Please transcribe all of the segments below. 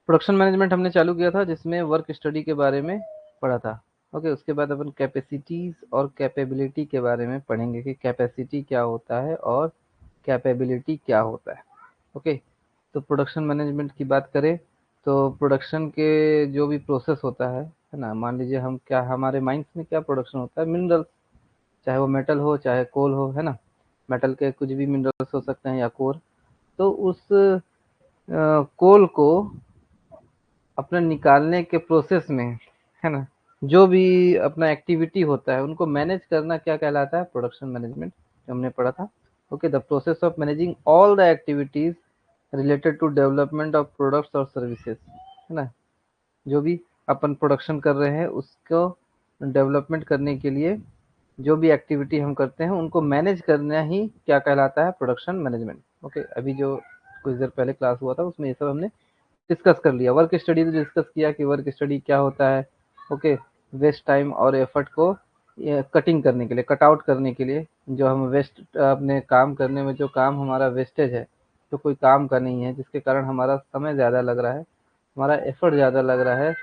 Production management हमने चालू किया था जिसमें वर्क स्टडी के बारे में पढ़ा था। ओके, उसके बाद अपन कैपेसिटीज और कैपेबिलिटी के बारे में पढ़ेंगे कि कैपेसिटी क्या होता है और कैपेबिलिटी क्या होता है। ओके, तो प्रोडक्शन मैनेजमेंट की बात करें तो प्रोडक्शन के जो भी प्रोसेस होता है ना, मान लीजिए हम क्या, हमारे माइंड्स में क्या प्रोडक्शन होता है, मिनरल्स, चाहे वो मेटल हो चाहे कोल हो, है ना। मेटल के कुछ भी मिनरल्स हो सकते हैं या कोर। तो उस कोल को अपना निकालने के प्रोसेस में, है ना, जो भी अपना एक्टिविटी होता है उनको मैनेज करना क्या कहलाता है, प्रोडक्शन मैनेजमेंट, जो हमने पढ़ा था। Okay, the process of managing all the activities related to development of products और सर्विसेज, है ना। जो भी अपन प्रोडक्शन कर रहे हैं उसको डेवलपमेंट करने के लिए जो भी एक्टिविटी हम करते हैं उनको मैनेज करना ही क्या कहलाता है, प्रोडक्शन मैनेजमेंट। ओके, अभी जो कुछ देर पहले क्लास हुआ था उसमें ये सब हमने डिस्कस कर लिया। वर्क स्टडी तो डिस्कस किया कि वर्क स्टडी क्या होता है। ओके, वेस्ट टाइम और एफर्ट को कटिंग करने के लिए, कट आउट करने के लिए, जो हम वेस्ट अपने काम करने में जो काम हमारा वेस्टेज है, जो कोई काम का नहीं है, जिसके कारण हमारा समय ज़्यादा लग रहा है, हमारा एफर्ट ज़्यादा लग रहा है,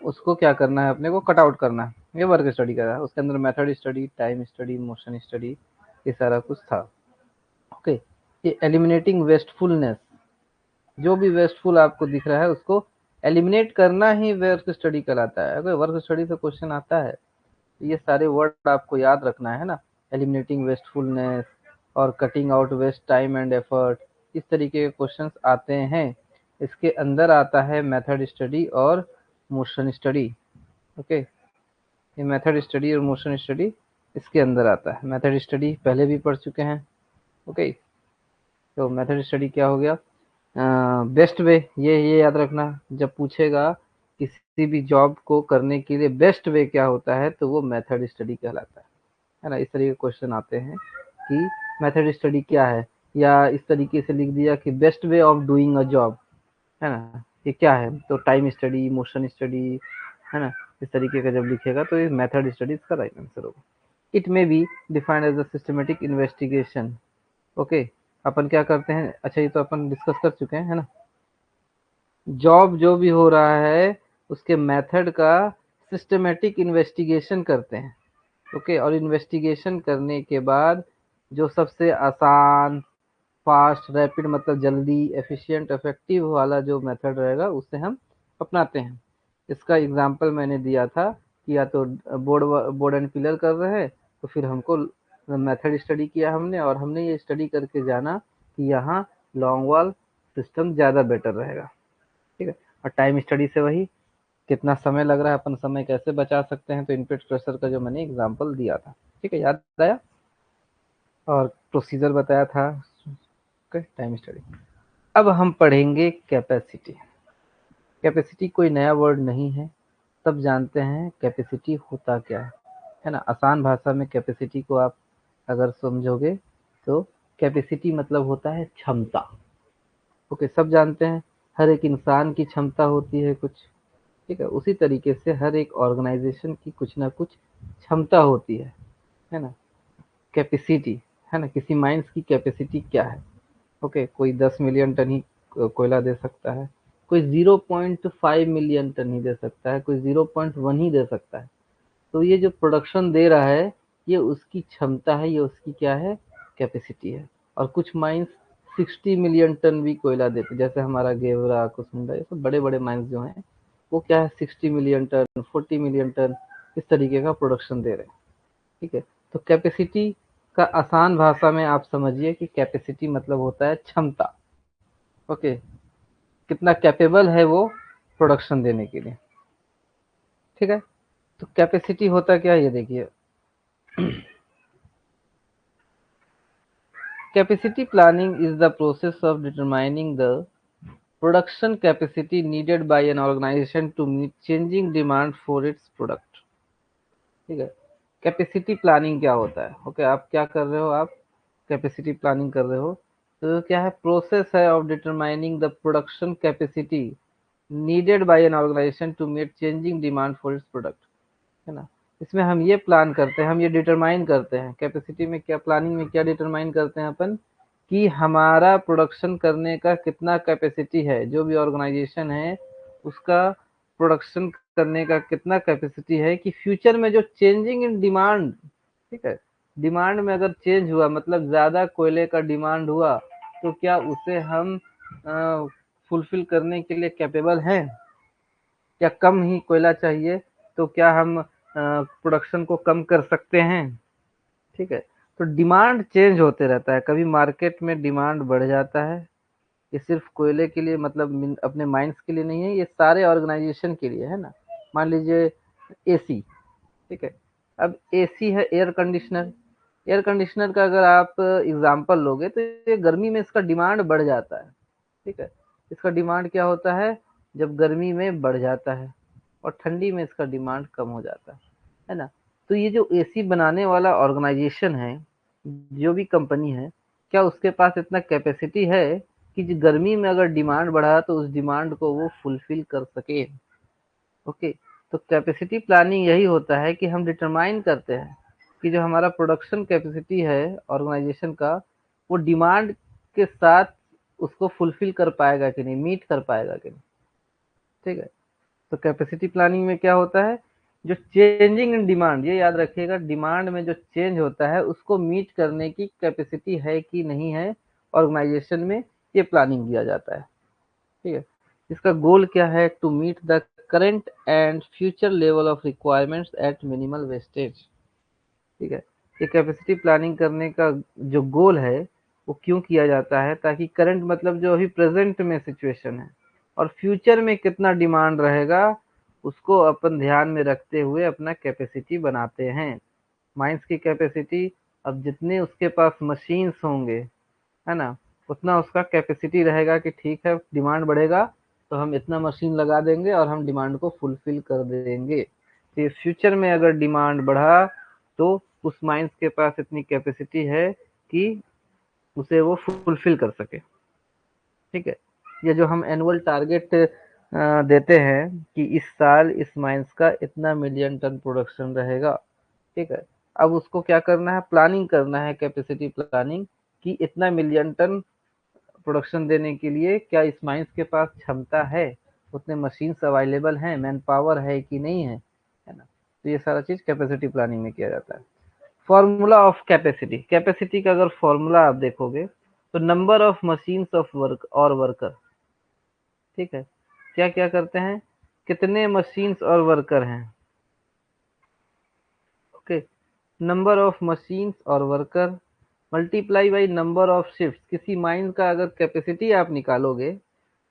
उसको क्या करना है, अपने को कट आउट करना है। ये वर्क स्टडी का है। उसके अंदर method study, time study, motion study, ये सारा कुछ था। ओके, ये एलिमिनेटिंग वेस्टफुलनेस, जो भी वेस्टफुल आपको दिख रहा है उसको एलिमिनेट करना ही वर्क स्टडी कहलाता है। अगर वर्क स्टडी से क्वेश्चन आता है तो ये सारे वर्ड आपको याद रखना है ना, एलिमिनेटिंग वेस्टफुलनेस और cutting out waste time and effort, इस तरीके के क्वेश्चंस आते हैं। इसके अंदर आता है मेथड स्टडी और मोशन स्टडी। ओके, ये मेथड स्टडी और मोशन स्टडी इसके अंदर आता है। मेथड स्टडी पहले भी पढ़ चुके हैं। ओके, तो मेथड स्टडी क्या हो गया, बेस्ट वे, ये याद रखना, जब पूछेगा किसी भी जॉब को करने के लिए बेस्ट वे क्या होता है तो वो मेथड स्टडी कहलाता है ना। इस तरीके के क्वेश्चन आते हैं कि मेथड स्टडी क्या है, या इस तरीके से लिख दिया कि best way of doing a job, है ना, ये क्या है, तो टाइम स्टडी, मोशन स्टडी, है ना। इस तरीके का जब लिखेगा तो ये मेथड स्टडी इसका राइट आंसर होगा। It may be defined as a systematic investigation. Okay, अपन क्या करते हैं, अच्छा ये तो अपन डिस्कस कर चुके हैं, है ना। जॉब जो भी हो रहा है उसके मेथड का सिस्टमेटिक इन्वेस्टिगेशन करते हैं। ओके, और इन्वेस्टिगेशन करने के बाद जो सबसे आसान, फास्ट, रैपिड मतलब जल्दी, एफिशिएंट, इफेक्टिव वाला जो मेथड रहेगा उसे हम अपनाते हैं। इसका एग्जांपल मैंने दिया था कि या तो बोर्ड बोर्ड एंड पिलर कर रहे हैं तो फिर हमको मेथड स्टडी किया हमने, और हमने ये स्टडी करके जाना कि यहाँ लॉन्ग वॉल सिस्टम ज़्यादा बेटर रहेगा। ठीक है, और टाइम स्टडी से वही कितना समय लग रहा है, अपन समय कैसे बचा सकते हैं, तो इनपुट प्रेशर का जो मैंने एग्जांपल दिया था। ठीक है, याद आया, और प्रोसीजर बताया था। Okay, time study. अब हम पढ़ेंगे कैपेसिटी। कैपेसिटी कोई नया वर्ड नहीं है, सब जानते हैं कैपेसिटी होता क्या है ना। आसान भाषा में कैपेसिटी को आप अगर समझोगे तो कैपेसिटी मतलब होता है क्षमता। ओके, सब जानते हैं हर एक इंसान की क्षमता होती है कुछ। ठीक है, उसी तरीके से हर एक ऑर्गेनाइजेशन की कुछ ना कुछ क्षमता होती है ना। कैपेसिटी, है ना, किसी माइंस की कैपेसिटी क्या है। ओके, कोई 10 मिलियन टन ही कोयला दे सकता है, कोई 0.5 मिलियन टन ही दे सकता है, कोई 0.1 ही दे सकता है। तो ये जो प्रोडक्शन दे रहा है ये उसकी क्षमता है, ये उसकी क्या है, कैपेसिटी है। और कुछ माइंस 60 मिलियन टन भी कोयला देते, जैसे हमारा गेवरा, कुसमुंडा, ये सब बड़े बड़े माइंस जो हैं वो क्या है, 60 मिलियन टन, 40 मिलियन टन, इस तरीके का प्रोडक्शन दे रहे हैं। ठीक है, तो कैपेसिटी का आसान भाषा में आप समझिए कि कैपेसिटी मतलब होता है क्षमता। ओके, कितना कैपेबल है वो प्रोडक्शन देने के लिए। ठीक है, तो कैपेसिटी होता क्या है ये देखिए। Capacity planning is the process of determining the production capacity needed by an organization to meet changing demand for its product। ठीक है, कैपेसिटी प्लानिंग क्या होता है। ओके, आप क्या कर रहे हो, आप कैपेसिटी प्लानिंग कर रहे हो, तो क्या है, प्रोसेस है of determining the production capacity needed by an organisation to meet changing demand for its product, है ना। इसमें हम ये प्लान करते हैं, हम ये डिटरमाइन करते हैं, कैपेसिटी में क्या, प्लानिंग में क्या डिटरमाइन करते हैं अपन, कि हमारा प्रोडक्शन करने का कितना कैपेसिटी है। जो भी ऑर्गेनाइजेशन है उसका प्रोडक्शन करने का कितना कैपेसिटी है, कि फ्यूचर में जो चेंजिंग इन डिमांड, ठीक है, डिमांड में अगर चेंज हुआ मतलब ज़्यादा कोयले का डिमांड हुआ, तो क्या उसे हम फुलफिल करने के लिए कैपेबल हैं, या कम ही कोयला चाहिए तो क्या हम प्रोडक्शन को कम कर सकते हैं। ठीक है, तो डिमांड चेंज होते रहता है, कभी मार्केट में डिमांड बढ़ जाता है, ये सिर्फ कोयले के लिए मतलब अपने माइंस के लिए नहीं है, ये सारे ऑर्गेनाइजेशन के लिए है ना। मान लीजिए एसी, ठीक है, अब एसी है एयर कंडीशनर, एयर कंडीशनर का अगर आप एग्जांपल लोगे तो ये गर्मी में इसका डिमांड बढ़ जाता है। ठीक है, इसका डिमांड क्या होता है, जब गर्मी में बढ़ जाता है और ठंडी में इसका डिमांड कम हो जाता है ना। तो ये जो एसी बनाने वाला ऑर्गेनाइजेशन है, जो भी कंपनी है, क्या उसके पास इतना कैपेसिटी है कि जो गर्मी में अगर डिमांड बढ़ा तो उस डिमांड को वो फुलफिल कर सके। ओके, तो कैपेसिटी प्लानिंग यही होता है कि हम डिटरमाइन करते हैं कि जो हमारा प्रोडक्शन कैपेसिटी है ऑर्गेनाइजेशन का, वो डिमांड के साथ उसको फुलफिल कर पाएगा कि नहीं, मीट कर पाएगा कि नहीं। ठीक है, तो कैपेसिटी प्लानिंग में क्या होता है, जो चेंजिंग इन डिमांड, ये याद रखिएगा, डिमांड में जो चेंज होता है उसको मीट करने की कैपेसिटी है कि नहीं है ऑर्गेनाइजेशन में, ये प्लानिंग किया जाता है। ठीक है, इसका गोल क्या है, to meet the current and future level of requirements at minimal wastage. ठीक है, ये कैपेसिटी प्लानिंग करने का जो गोल है वो क्यों किया जाता है, ताकि करंट मतलब जो अभी प्रेजेंट में सिचुएशन है और फ्यूचर में कितना डिमांड रहेगा उसको अपन ध्यान में रखते हुए अपना कैपेसिटी बनाते हैं। माइंस की कैपेसिटी, अब जितने उसके पास मशीन्स होंगे, है ना, उतना उसका कैपेसिटी रहेगा कि ठीक है डिमांड बढ़ेगा तो हम इतना मशीन लगा देंगे और हम डिमांड को फुलफिल कर देंगे। तो फ्यूचर में अगर डिमांड बढ़ा तो उस माइंस के पास इतनी कैपेसिटी है कि उसे वो फुलफिल कर सके। ठीक है, ये जो हम एनुअल टारगेट देते हैं कि इस साल इस माइंस का इतना मिलियन टन प्रोडक्शन रहेगा। ठीक है, अब उसको क्या करना है, प्लानिंग करना है, कैपेसिटी प्लानिंग, कि इतना मिलियन टन प्रोडक्शन देने के लिए क्या इस माइंस के पास क्षमता है, उतने मशीन्स अवेलेबल हैं, मैन पावर है कि नहीं है ना। तो ये सारा चीज कैपेसिटी प्लानिंग में किया जाता है। फॉर्मूला ऑफ कैपेसिटी, कैपेसिटी का अगर फॉर्मूला आप देखोगे तो number of machines of work और वर्कर। ठीक है, क्या क्या करते हैं, कितने मशीन्स और वर्कर हैं। ओके, नंबर ऑफ मशीन्स और worker multiply by number of shift. किसी माइन का अगर कैपेसिटी आप निकालोगे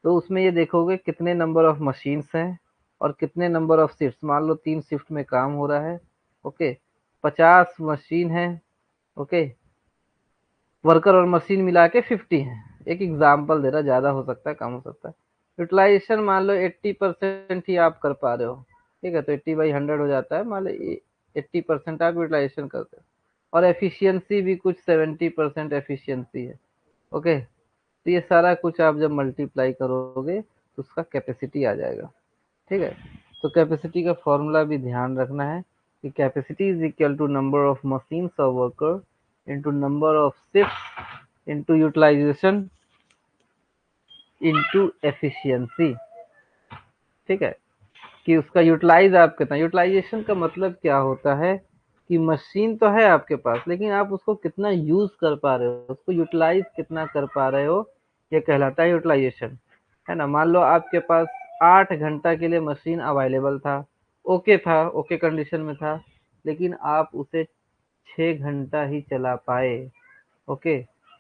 तो उसमें ये देखोगे कितने नंबर ऑफ मशीन्स हैं और कितने नंबर ऑफ शिफ्ट, मान लो 3 शिफ्ट में काम हो रहा है। ओके, 50 मशीन है। ओके, वर्कर और मशीन मिला के 50 है, एक एग्जाम्पल दे रहा, ज़्यादा हो सकता है कम हो सकता है। यूटिलाइजेशन मान लो 80% ही आप कर पा रहे हो। ठीक है, तो 80/100 हो जाता है, मान लो 80% आप यूटिलाइजेशन करते हो। और एफिशिएंसी भी कुछ 70% एफिशिएंसी है। ओके, तो ये सारा कुछ आप जब मल्टीप्लाई करोगे तो उसका कैपेसिटी आ जाएगा। ठीक है, तो कैपेसिटी का फॉर्मूला भी ध्यान रखना है कि capacity is equal to number of machines और worker into number of shift into utilisation into efficiency. ठीक है, कि उसका यूटिलाइज आप कितना, यूटिलाइजेशन का मतलब क्या होता है कि मशीन तो है आपके पास लेकिन आप उसको कितना यूज कर पा रहे हो, उसको यूटिलाइज कितना कर पा रहे हो, ये कहलाता है यूटिलाइजेशन। है ना, मान लो आपके पास 8 घंटा के लिए मशीन अवेलेबल था, ओके था, ओके कंडीशन में था, लेकिन आप उसे 6 घंटा ही चला पाए। ओके,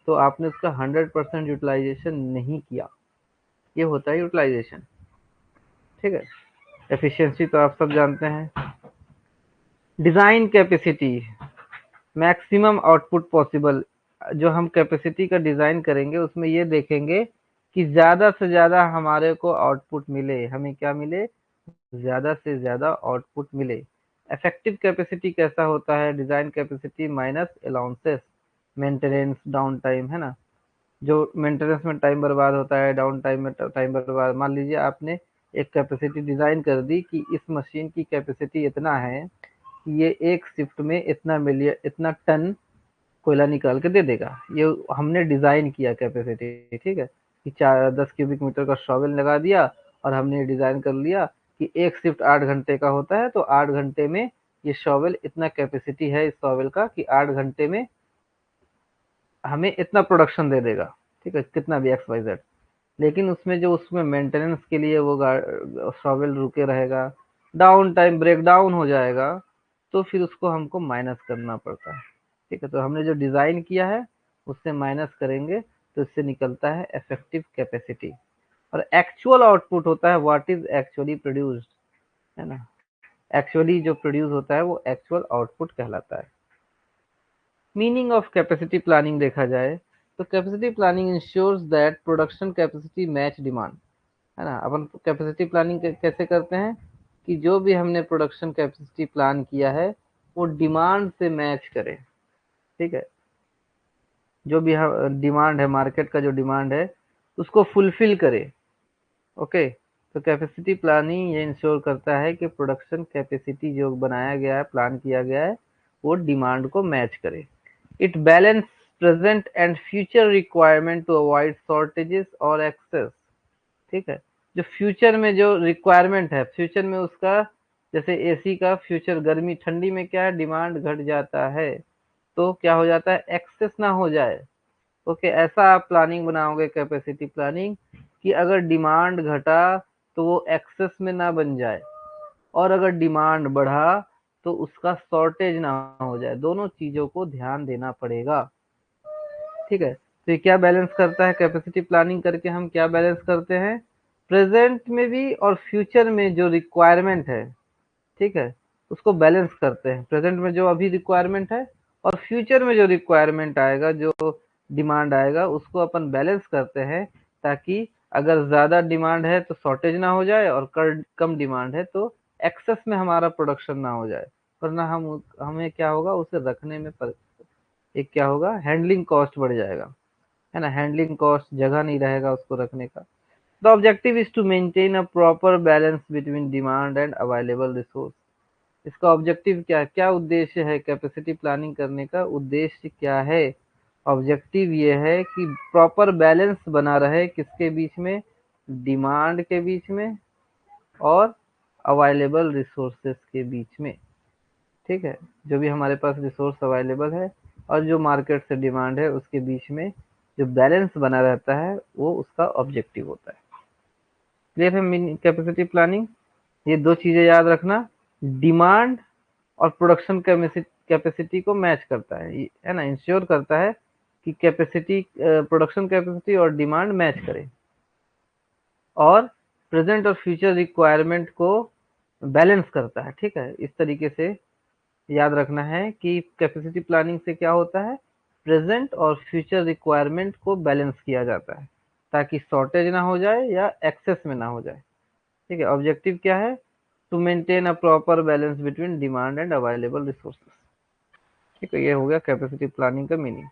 तो आपने उसका 100% यूटिलाइजेशन नहीं किया, ये होता है यूटिलाइजेशन। ठीक है, एफिशिएंसी तो आप सब जानते हैं। Design capacity, maximum output possible. जो हम कैपेसिटी का डिजाइन करेंगे उसमें ये देखेंगे कि ज्यादा से ज्यादा हमारे को आउटपुट मिले, हमें क्या मिले, ज्यादा से ज्यादा आउटपुट मिले। इफेक्टिव कैपेसिटी कैसा होता है, design capacity minus allowances, maintenance down time, है ना, जो मेंटेनेंस में टाइम बर्बाद होता है, डाउन टाइम में टाइम बर्बाद। मान लीजिए आपने एक कैपेसिटी डिजाइन कर दी कि इस मशीन की कैपेसिटी इतना है कि ये एक शिफ्ट में इतना मिलियन इतना टन कोयला निकाल के दे देगा, ये हमने डिजाइन किया कैपेसिटी। ठीक है, कि 10 क्यूबिक मीटर का शॉवेल लगा दिया और हमने डिज़ाइन कर लिया कि एक शिफ्ट 8 घंटे का होता है, तो 8 घंटे में ये शॉवेल इतना कैपेसिटी है इस शॉवेल का कि 8 घंटे में हमें इतना प्रोडक्शन दे देगा, ठीक है, कितना भी एक्स वाई जेड। लेकिन उसमें जो उसमें मेंटेनेंस के लिए वो शॉवेल रुके रहेगा, डाउन टाइम ब्रेक डाउन हो जाएगा, तो फिर उसको हमको माइनस करना पड़ता है, ठीक है। तो हमने जो डिज़ाइन किया है उससे माइनस करेंगे तो इससे निकलता है इफेक्टिव कैपेसिटी, और एक्चुअल आउटपुट होता है व्हाट इज एक्चुअली प्रोड्यूस्ड, है ना। एक्चुअली जो प्रोड्यूस होता है वो एक्चुअल आउटपुट कहलाता है। मीनिंग ऑफ कैपेसिटी प्लानिंग देखा जाए तो capacity planning ensures that production capacity match demand, है ना। अपन कैपेसिटी प्लानिंग कैसे करते हैं कि जो भी हमने प्रोडक्शन कैपेसिटी प्लान किया है वो डिमांड से मैच करे, ठीक है। जो भी डिमांड है, मार्केट का जो डिमांड है उसको फुलफिल करे, ओके। तो कैपेसिटी प्लानिंग ये इंश्योर करता है कि प्रोडक्शन कैपेसिटी जो बनाया गया है, प्लान किया गया है, वो डिमांड को मैच करे। It balance present and future requirement to avoid shortages और एक्सेस, ठीक है। जो फ्यूचर में जो रिक्वायरमेंट है, फ्यूचर में उसका, जैसे एसी का फ्यूचर गर्मी ठंडी में क्या है, डिमांड घट जाता है, तो क्या हो जाता है, एक्सेस ना हो जाए, ओके। ऐसा आप प्लानिंग बनाओगे कैपेसिटी प्लानिंग कि अगर डिमांड घटा तो वो एक्सेस में ना बन जाए, और अगर डिमांड बढ़ा तो उसका शॉर्टेज ना हो जाए। दोनों चीजों को ध्यान देना पड़ेगा, ठीक है। तो ये क्या बैलेंस करता है, कैपेसिटी प्लानिंग करके हम क्या बैलेंस करते हैं, प्रेजेंट में भी और फ्यूचर में जो रिक्वायरमेंट है, ठीक है, उसको बैलेंस करते हैं। प्रेजेंट में जो अभी रिक्वायरमेंट है और फ्यूचर में जो रिक्वायरमेंट आएगा, जो डिमांड आएगा, उसको अपन बैलेंस करते हैं, ताकि अगर ज़्यादा डिमांड है तो शॉर्टेज ना हो जाए, और कम डिमांड है तो एक्सेस में हमारा प्रोडक्शन ना हो जाए, वरना हमें क्या होगा, उसे रखने में एक क्या होगा, हैंडलिंग कॉस्ट बढ़ जाएगा, है ना। हैंडलिंग कॉस्ट, जगह नहीं रहेगा उसको रखने का। The objective is to maintain a proper balance between demand and available resource. इसका ऑब्जेक्टिव क्या है, क्या उद्देश्य है, कैपेसिटी प्लानिंग करने का उद्देश्य क्या है। ऑब्जेक्टिव ये है कि प्रॉपर बैलेंस बना रहे, किसके बीच में, डिमांड के बीच में और अवेलेबल रिसोर्सेस के बीच में, ठीक है। जो भी हमारे पास रिसोर्स अवेलेबल है और जो मार्केट से डिमांड है, उसके बीच में जो बैलेंस बना रहता है, वो उसका ऑब्जेक्टिव होता है। क्लियर है कैपेसिटी प्लानिंग। ये दो चीजें याद रखना, डिमांड और प्रोडक्शन कैपेसिटी को मैच करता है ना, इंश्योर करता है कि कैपेसिटी, प्रोडक्शन कैपेसिटी और डिमांड मैच करे, और प्रेजेंट और फ्यूचर रिक्वायरमेंट को बैलेंस करता है, ठीक है। इस तरीके से याद रखना है कि कैपेसिटी प्लानिंग से क्या होता है, प्रेजेंट और फ्यूचर रिक्वायरमेंट को बैलेंस किया जाता है, ताकि शॉर्टेज ना हो जाए या एक्सेस में ना हो जाए, ठीक है। ऑब्जेक्टिव क्या है, to maintain a proper balance between demand and available resources, ठीक है। ये हो गया कैपेसिटी प्लानिंग का मीनिंग।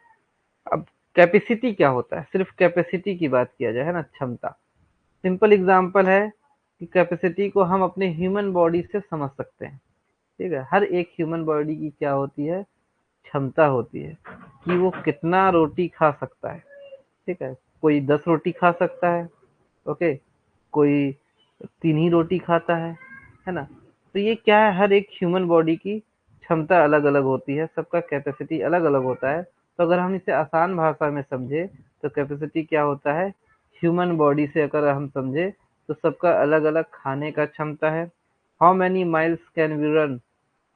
अब कैपेसिटी क्या होता है, सिर्फ कैपेसिटी की बात किया जाए, है ना, क्षमता। सिंपल एग्जांपल है कि कैपेसिटी को हम अपने ह्यूमन बॉडी से समझ सकते हैं, ठीक है। हर एक ह्यूमन बॉडी की क्या होती है, क्षमता होती है कि वो कितना रोटी खा सकता है, ठीक है। कोई 10 रोटी खा सकता है, ओके, कोई 3 ही रोटी खाता है ना। तो ये क्या है, हर एक ह्यूमन बॉडी की क्षमता अलग अलग होती है, सबका कैपेसिटी अलग अलग होता है। तो अगर हम इसे आसान भाषा में समझे तो कैपेसिटी क्या होता है, ह्यूमन बॉडी से अगर हम समझे तो सबका अलग अलग खाने का क्षमता है। How many miles can we run,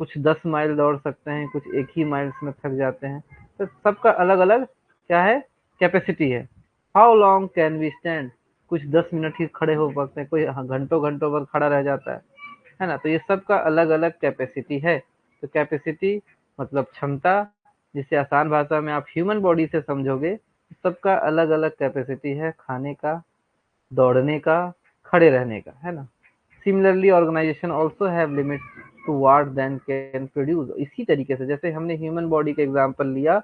कुछ 10 माइल दौड़ सकते हैं, कुछ एक ही माइल्स में थक जाते हैं। तो सबका अलग अलग क्या है, कैपेसिटी है। How long can we stand, कुछ 10 मिनट ही खड़े हो सकते हैं, कोई घंटों घंटों पर खड़ा रह जाता है ना। तो ये सबका अलग अलग कैपेसिटी है। तो कैपेसिटी मतलब क्षमता, जिसे आसान भाषा में आप ह्यूमन बॉडी से समझोगे, सबका अलग अलग कैपेसिटी है, खाने का, दौड़ने का, खड़े रहने का, है ना। Similarly organisation also have limit to what then can produce. इसी तरीके से जैसे हमने ह्यूमन बॉडी का एग्जांपल लिया,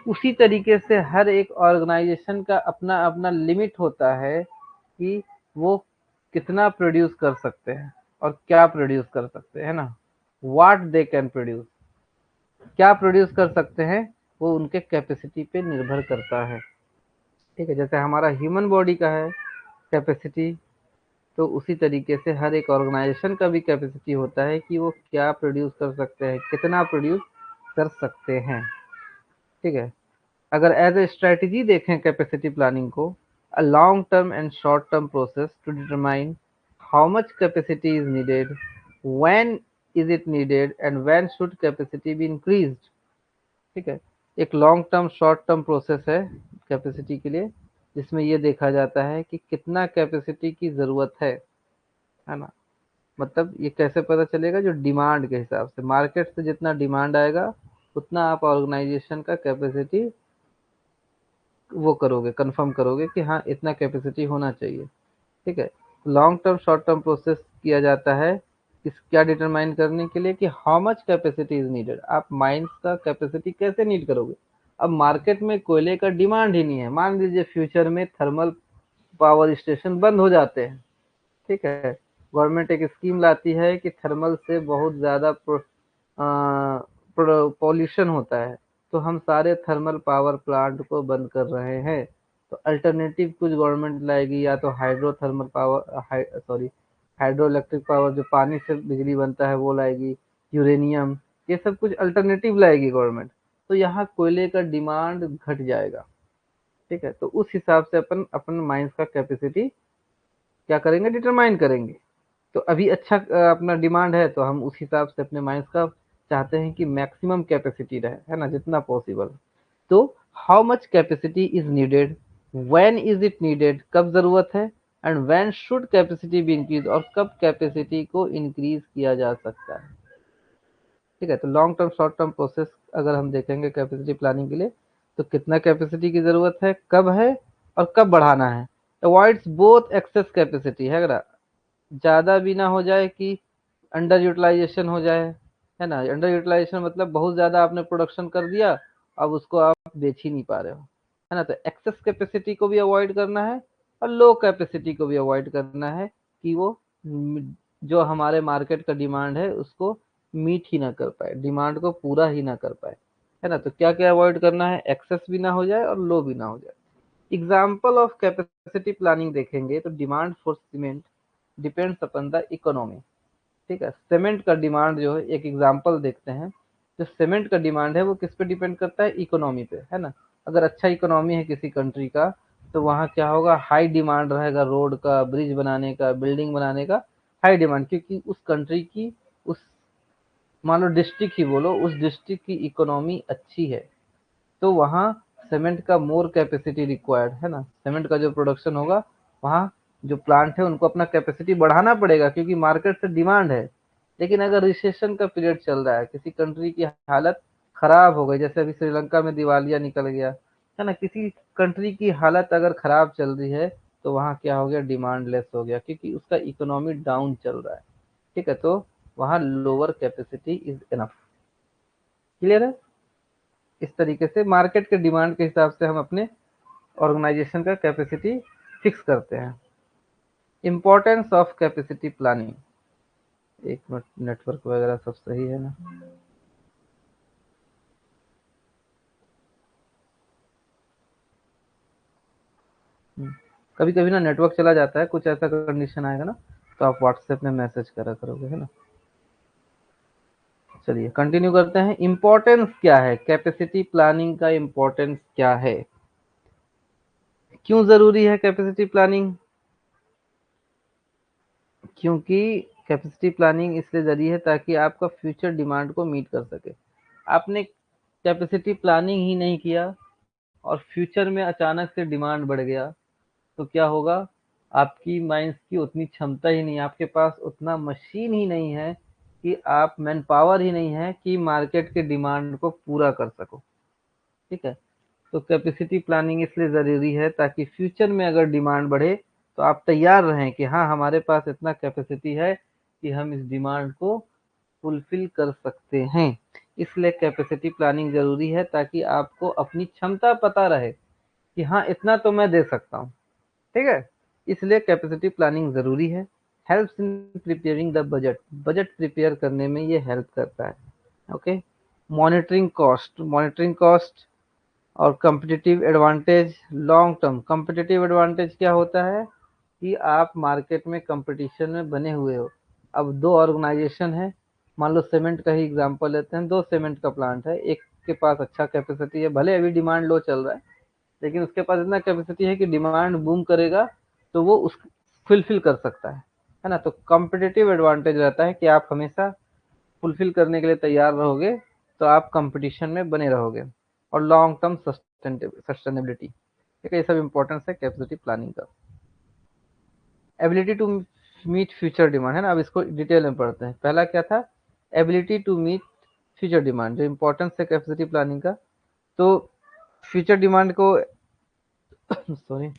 उसी तरीके से हर एक ऑर्गेनाइजेशन का अपना अपना लिमिट होता है कि वो कितना प्रोड्यूस कर सकते हैं और क्या प्रोड्यूस कर सकते हैं ना, व्हाट दे कैन प्रोड्यूस, क्या प्रोड्यूस कर सकते हैं, वो उनके कैपेसिटी पे निर्भर करता है, ठीक है। जैसे हमारा ह्यूमन बॉडी का है कैपेसिटी, तो उसी तरीके से हर एक ऑर्गेनाइजेशन का भी कैपेसिटी होता है कि वो क्या प्रोड्यूस कर सकते हैं, कितना प्रोड्यूस कर सकते हैं। ठीक है, अगर एज ए स्ट्रेटजी देखें कैपेसिटी प्लानिंग को, a long term and short term process to determine how much capacity is needed, when is it needed and when should capacity be increased. ठीक है, एक long term short term process है capacity के लिए, जिसमें ये देखा जाता है कि कितना कैपेसिटी की ज़रूरत है ना। मतलब ये कैसे पता चलेगा, जो डिमांड के हिसाब से, मार्केट से जितना डिमांड आएगा उतना आप ऑर्गेनाइजेशन का कैपेसिटी वो करोगे, कंफर्म करोगे कि हाँ इतना कैपेसिटी होना चाहिए। ठीक है, long term short term process किया जाता है इस क्या डिटरमाइन करने के लिए कि how much capacity is needed. आप माइंस का कैपेसिटी कैसे नीड करोगे। अब मार्केट में कोयले का डिमांड ही नहीं है, मान लीजिए फ्यूचर में थर्मल पावर स्टेशन बंद हो जाते हैं। ठीक है, गवर्नमेंट एक स्कीम लाती है कि थर्मल से बहुत ज़्यादा पॉल्यूशन होता है, तो हम सारे थर्मल पावर प्लांट को बंद कर रहे हैं। तो अल्टरनेटिव कुछ गवर्नमेंट लाएगी, या तो hydro thermal power, sorry hydro electric power जो पानी से बिजली बनता है वो लाएगी, यूरेनियम, ये सब कुछ अल्टरनेटिव लाएगी गवर्नमेंट। तो यहाँ कोयले का डिमांड घट जाएगा। ठीक है, तो उस हिसाब से अपन अपन माइंस का कैपेसिटी क्या करेंगे, डिटरमाइन करेंगे। तो अभी अच्छा अपना डिमांड है, तो हम उस हिसाब से अपने माइंस का चाहते हैं कि मैक्सिमम कैपेसिटी रहे, है ना, जितना पॉसिबल। तो how much capacity is needed, when is it needed, कब जरूरत है, and when should capacity be increase, और कब कैपेसिटी को इंक्रीज किया जा सकता है। ठीक है, तो long term short term process अगर हम देखेंगे कैपेसिटी प्लानिंग के लिए, तो कितना कैपेसिटी की जरूरत है और कब बढ़ाना है। अवॉइड्स बोथ एक्सेस कैपेसिटी, है ना, ज़्यादा भी ना हो जाए कि अंडर यूटिलाइजेशन हो जाए, है ना। अंडर यूटिलाइजेशन मतलब बहुत ज़्यादा आपने प्रोडक्शन कर दिया, अब उसको आप बेच ही नहीं पा रहे हो, है ना। तो एक्सेस कैपेसिटी को भी अवॉइड करना है और लो कैपेसिटी को भी अवॉइड करना है कि वो जो हमारे मार्केट का डिमांड है उसको मीट ही ना कर पाए, डिमांड को पूरा ही ना कर पाए, है ना। तो क्या क्या अवॉइड करना है, एक्सेस भी ना हो जाए और लो भी ना हो जाए। एग्जाम्पल ऑफ कैपेसिटी प्लानिंग देखेंगे तो demand for cement depends upon the economy. ठीक है, सीमेंट का डिमांड जो है, एक एग्जांपल देखते हैं। जो सीमेंट का डिमांड है वो किस पे डिपेंड करता है, इकोनॉमी पे, है ना। अगर अच्छा इकोनॉमी है किसी कंट्री का, तो वहाँ क्या होगा, हाई डिमांड रहेगा रोड का, ब्रिज बनाने का, बिल्डिंग बनाने का हाई डिमांड, क्योंकि उस कंट्री की, उस मान लो डिस्ट्रिक्ट ही बोलो, उस डिस्ट्रिक्ट की इकोनॉमी अच्छी है, तो वहाँ सीमेंट का मोर कैपेसिटी रिक्वायर्ड, है ना। सीमेंट का जो प्रोडक्शन होगा, वहाँ जो प्लांट है उनको अपना कैपेसिटी बढ़ाना पड़ेगा क्योंकि मार्केट से डिमांड है। लेकिन अगर रिसेशन का पीरियड चल रहा है, किसी कंट्री की हालत खराब हो गई, जैसे अभी श्रीलंका में दिवालिया निकल गया, है ना, किसी कंट्री की हालत अगर खराब चल रही है, तो वहाँ क्या हो गया, डिमांड लेस हो गया क्योंकि उसका इकोनॉमी डाउन चल रहा है। ठीक है, तो वहाँ lower capacity is enough. Clear है। इस तरीके से मार्केट के डिमांड के हिसाब से हम अपने ऑर्गेनाइजेशन का कैपेसिटी फिक्स करते हैं। इम्पोर्टेंस ऑफ कैपेसिटी प्लानिंग, एक मिनट, नेटवर्क वगैरह सब सही है ना। कभी कभी ना नेटवर्क चला जाता है, कुछ ऐसा कंडीशन आएगा ना, तो आप व्हाट्सएप में मैसेज करा करोगे, है ना। चलिए कंटिन्यू करते हैं। इम्पोर्टेंस क्या है, कैपेसिटी प्लानिंग का इम्पोर्टेंस क्या है, क्यों जरूरी है कैपेसिटी प्लानिंग। क्योंकि कैपेसिटी प्लानिंग इसलिए जरूरी है ताकि आपका फ्यूचर डिमांड को मीट कर सके। आपने कैपेसिटी प्लानिंग ही नहीं किया और फ्यूचर में अचानक से डिमांड बढ़ गया, तो क्या होगा, आपकी माइंस की उतनी क्षमता ही नहीं है, आपके पास उतना मशीन ही नहीं है कि आप, मैन पावर ही नहीं है कि मार्केट के डिमांड को पूरा कर सको। ठीक है, तो कैपेसिटी प्लानिंग इसलिए ज़रूरी है ताकि फ्यूचर में अगर डिमांड बढ़े तो आप तैयार रहें कि हाँ हमारे पास इतना कैपेसिटी है कि हम इस डिमांड को फुलफिल कर सकते हैं। इसलिए कैपेसिटी प्लानिंग ज़रूरी है ताकि आपको अपनी क्षमता पता रहे कि हाँ इतना तो मैं दे सकता हूँ। ठीक है, इसलिए कैपेसिटी प्लानिंग ज़रूरी है। Helps in preparing the budget, budget prepare करने में ये हेल्प करता है। Okay, monitoring cost, monitoring cost और competitive advantage. Long term competitive advantage क्या होता है, कि आप मार्केट में कंपटीशन में बने हुए हो। अब दो ऑर्गेनाइजेशन है, मान लो सीमेंट का ही एग्जांपल लेते हैं, दो सीमेंट का प्लांट है, एक के पास अच्छा कैपेसिटी है, भले अभी डिमांड लो चल रहा है, लेकिन उसके पास इतना कैपेसिटी है कि डिमांड बूम करेगा तो वो उस फुलफिल कर सकता है ना। तो कॉम्पिटिटिव एडवांटेज रहता है कि आप हमेशा फुलफिल करने के लिए तैयार रहोगे, तो आप कंपटीशन में बने रहोगे। और लॉन्ग टर्म सस्टेनेबिलिटी, ठीक है, ये सब इंपॉर्टेंस है कैपेसिटी प्लानिंग का। Ability to meet future demand है ना, अब इसको डिटेल में पढ़ते हैं। पहला क्या था, ability to meet future demand, जो इंपॉर्टेंस है कैपेसिटी प्लानिंग का। तो फ्यूचर डिमांड को सॉरी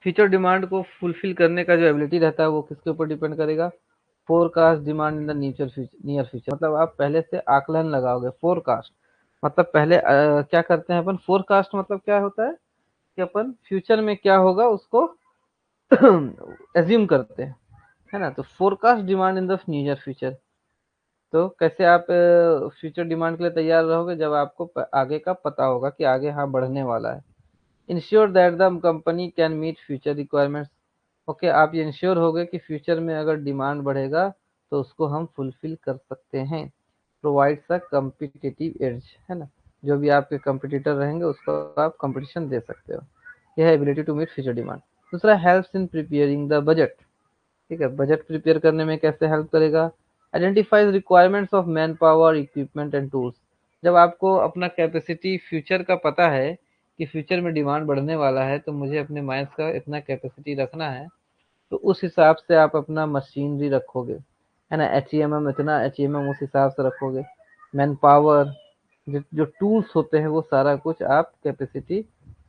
फ्यूचर डिमांड को फुलफिल करने का जो एबिलिटी रहता है वो किसके ऊपर डिपेंड करेगा, forecast demand in the near future. मतलब आप पहले से आकलन लगाओगे। फोरकास्ट मतलब पहले क्या करते हैं अपन, फोरकास्ट मतलब क्या होता है कि अपन फ्यूचर में क्या होगा उसको एज्यूम करते हैं, है ना। तो forecast demand in the near future, तो कैसे आप फ्यूचर डिमांड के लिए तैयार रहोगे, जब आपको आगे का पता होगा कि आगे हाँ बढ़ने वाला है। Ensure that the company can meet future requirements, okay, आप ये इंश्योर हो गए कि फ्यूचर में अगर डिमांड बढ़ेगा तो उसको हम फुलफिल कर सकते हैं। प्रोवाइड्स अ कम्पिटिटिव एज, है ना, जो भी आपके कंपटीटर रहेंगे उसको आप कंपटीशन दे सकते हो। यह है ability to meet future demand. दूसरा, helps in preparing the budget, ठीक है, बजट प्रिपेयर करने में कैसे हेल्प करेगा। Identifies requirements of manpower equipment and tools, जब आपको अपना कैपेसिटी फ्यूचर का पता है कि फ्यूचर में डिमांड बढ़ने वाला है तो मुझे अपने माइंस का इतना कैपेसिटी रखना है, तो उस हिसाब से आप अपना मशीनरी रखोगे, है ना, एच इतना एच उस हिसाब से रखोगे। मैन पावर, जो टूल्स होते हैं वो सारा कुछ आप कैपेसिटी